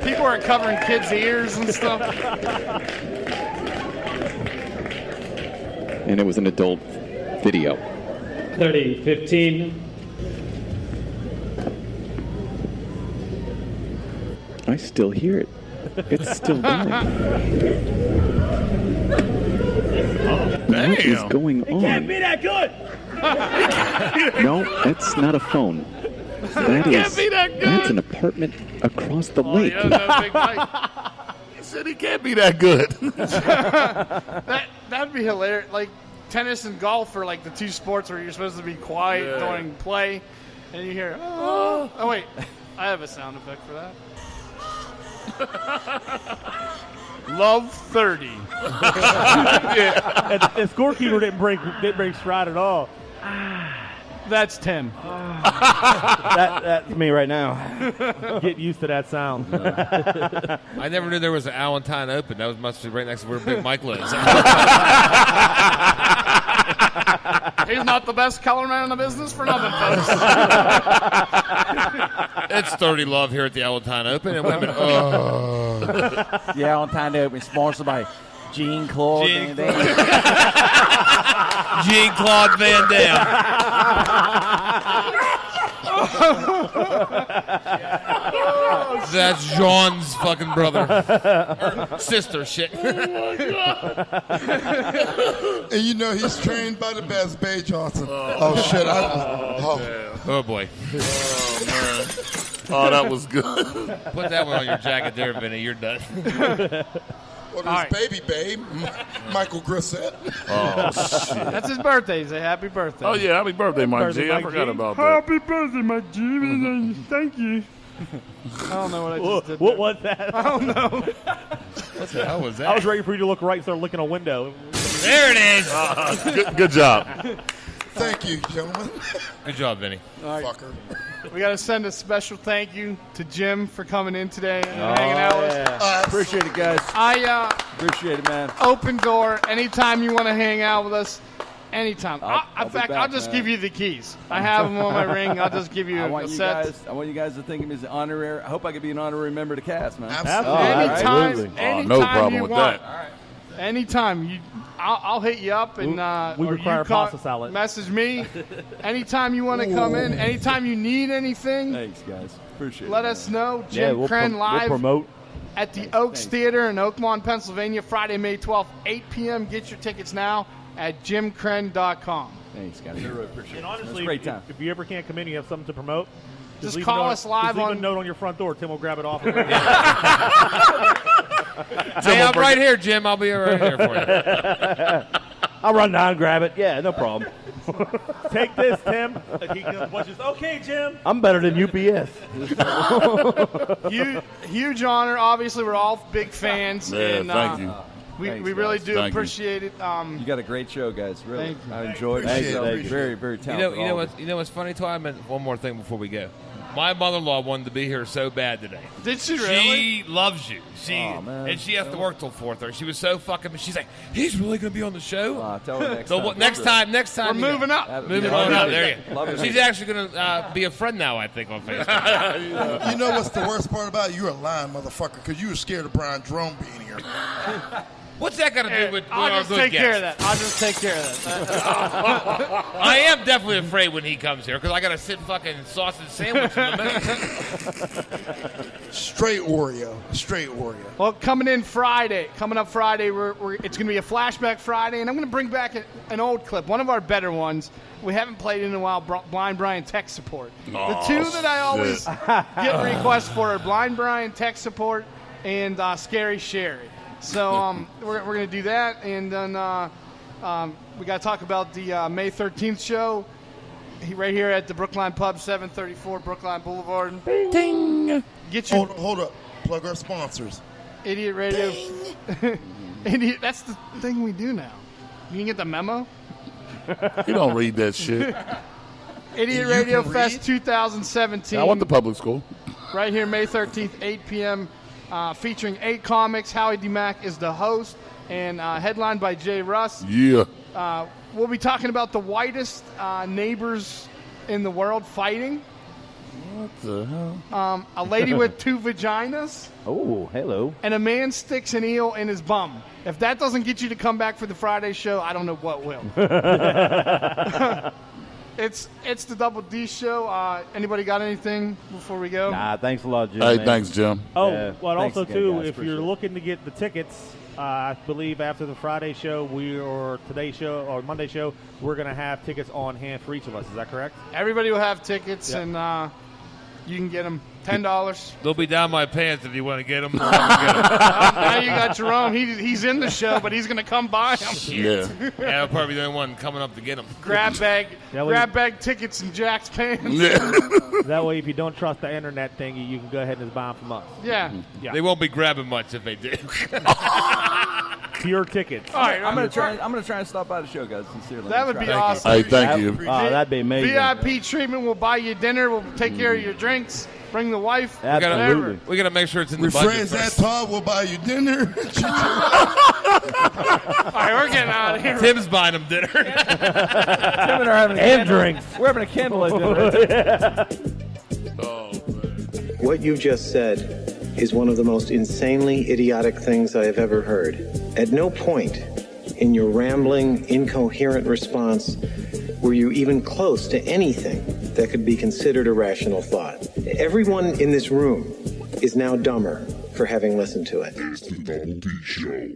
C: People are covering kids' ears and stuff.
T: And it was an adult video.
S: 30, 15.
T: I still hear it. It's still going. What is going on?
S: Can't be that good.
T: No, that's not a phone. That's an apartment across the lake.
K: He said he can't be that good.
C: That'd be hilarious. Like tennis and golf are like the two sports where you're supposed to be quiet during play, and you hear, oh wait, I have a sound effect for that. Love 30.
D: And the scorekeeper didn't break stride at all.
C: That's Tim.
L: That's me right now.
D: Get used to that sound.
G: I never knew there was an Allentown Open. That must be right next to where Big Mike lives.
C: He's not the best color man in the business for nothing, folks.
G: It's 30 love here at the Allentown Open, and women.
J: The Allentown Open, sponsored by Jean-Claude Van Damme.
G: Jean-Claude Van Damme. That's Jean's fucking brother. Or sister, shit.
F: And you know he's trained by the best, Bay Johnson. Oh shit!
G: Oh boy.
K: Oh man. Oh, that was good.
G: Put that one on your jacket there, Vinny. You're done.
F: Well, there's baby babe, Michael Grissett.
K: Oh shit!
C: That's his birthday. Say happy birthday.
K: Oh yeah, happy birthday, Mike G. I forgot about that.
C: Happy birthday, Mike G. Thank you. I don't know what I just did.
D: What was that?
C: I don't know.
G: What the hell was that?
D: I was ready for you to look right and start licking a window.
G: There it is.
K: Good job.
F: Thank you, gentlemen.
G: Good job, Vinny.
C: All right.
F: Fucker.
C: We got to send a special thank you to Jim for coming in today and hanging out with us.
E: Appreciate it, guys. Appreciate it, man.
C: Open door. Anytime you want to hang out with us, anytime. In fact, I'll just give you the keys. I have them on my ring. I'll just give you a set.
E: I want you guys to think of me as an honorary. I hope I could be an honorary member of the cast, man.
C: Anytime, anytime
K: no problem
C: you
K: with
C: want.
K: that.
C: Anytime I'll hit you up and
D: we
C: or
D: require
C: you
D: pasta salad.
C: Message me. Anytime you want to come in. Anytime you need anything.
E: Thanks, guys. Appreciate it.
C: Let us know. Jim Krenn live
L: we'll promote.
C: at the Oaks Theater in Oakmont, Pennsylvania, Friday, May 12th, 8 p.m. Get your tickets now at jimkrenn.com.
E: Thanks, guys. I really appreciate it.
D: And honestly,
E: great time.
D: if you ever can't come in, you have something to promote.
C: Just
D: leave
C: call
D: a note,
C: us live
D: leave
C: on-
D: a note on your front door. Tim will grab it off.
G: Hey, I'm right here, Jim. I'll be right here for you.
L: I'll run down and grab it. Yeah, no problem.
D: Take this, Tim. He pushes, okay, Jim.
L: I'm better than UPS.
C: Huge honor. Obviously, we're all big fans.
K: Yeah,
C: and,
K: thank you.
C: We
E: Thanks,
C: really
E: guys.
C: do
K: Thank you.
C: appreciate it.
E: You got a great show, guys. Really,
C: Thank you.
E: I enjoyed it.
F: Thank you.
E: Very, very talented.
G: You know what's funny, Ty? I meant one more thing before we go. My mother-in-law wanted to be here so bad today.
C: Did she really?
G: She loves you.
E: man.
G: And she has to work till 4:30. She was so fucking. She's like, he's really going to be on the show.
E: Tell her next
G: So
E: time.
G: next time.
C: We're moving up.
G: Moving on up. There you
E: Love
G: go.
E: it.
G: She's actually going to be a friend now, I think, on Facebook.
F: You know what's the worst part about it? You're a lying motherfucker because you were scared of Brian Drone being here.
G: What's that got to do with
C: I'll
G: our
C: just
G: good
C: take care of
G: guest?
C: that. I'll just take care of that.
G: I am definitely afraid when he comes here because I got to sit fucking sausage sandwich in the middle.
F: Straight Oreo.
C: Well, coming up Friday, it's going to be a flashback Friday, and I'm going to bring back an old clip, one of our better ones. We haven't played in a while, Blind Brian Tech Support. The two that I always get requests for are Blind Brian Tech Support and Scary Sherry. So we're going to do that, and then we got to talk about the May 13th show right here at the Brookline Pub, 734 Brookline Boulevard. Ding! Get your
F: Hold up. Plug our sponsors.
C: Idiot Radio. Idiot. That's the thing we do now. You can get the memo.
K: You don't read that shit.
C: Idiot Radio Fest 2017.
K: I went to public school.
C: Right here, May 13th, 8 p.m. Featuring 8 comics. Howie D. Mack is the host, and headlined by Jay Russ.
K: Yeah.
C: We'll be talking about the whitest neighbors in the world fighting.
K: What the hell?
C: A lady with 2 vaginas.
L: Oh, hello.
C: And a man sticks an eel in his bum. If that doesn't get you to come back for the Friday show, I don't know what will. It's the Double D show. Anybody got anything before we go?
L: Nah, thanks a lot, Jim.
K: Hey,
L: man.
K: thanks, Jim.
D: Oh,
L: Yeah.
D: well,
E: Thanks
D: also,
E: again,
D: too,
E: guys.
D: if
E: Appreciate
D: you're
E: it.
D: looking to get the tickets, I believe after the Friday show, or today's show, or Monday show, we're going to have tickets on hand for each of us. Is that correct?
C: Everybody will have tickets,
D: Yep.
C: and you can get them $10.
G: They'll be down my pants if you want to get them.
C: Now you got Jerome. He's in the show, but he's going to come by them.
K: Yeah.
G: Yeah, I'll probably be the only one coming up to get them.
C: Grab bag tickets in Jack's pants.
D: That way, if you don't trust the internet thing, you can go ahead and just buy them from us.
C: Yeah.
D: Yeah.
G: They won't be grabbing much if they do.
D: pure tickets.
C: All right,
E: I'm gonna try and stop by the show, guys. Sincerely,
C: That would be awesome.
K: Hey, thank you.
L: That'd be amazing.
C: VIP treatment. We'll buy you dinner. We'll take care of your drinks. Bring the wife.
L: Absolutely.
G: We gotta make sure it's in the
F: With
G: budget
F: friends that
G: first.
F: tall, we'll buy you dinner.
C: All right, we're getting out of here.
G: Tim's buying them dinner.
E: Tim and I are having
L: And drinks.
E: We're having a candlelight dinner.
A: What you just said is one of the most insanely idiotic things I have ever heard. At no point in your rambling, incoherent response were you even close to anything that could be considered a rational thought. Everyone in this room is now dumber for having listened to it.
R: It's the Double D Show.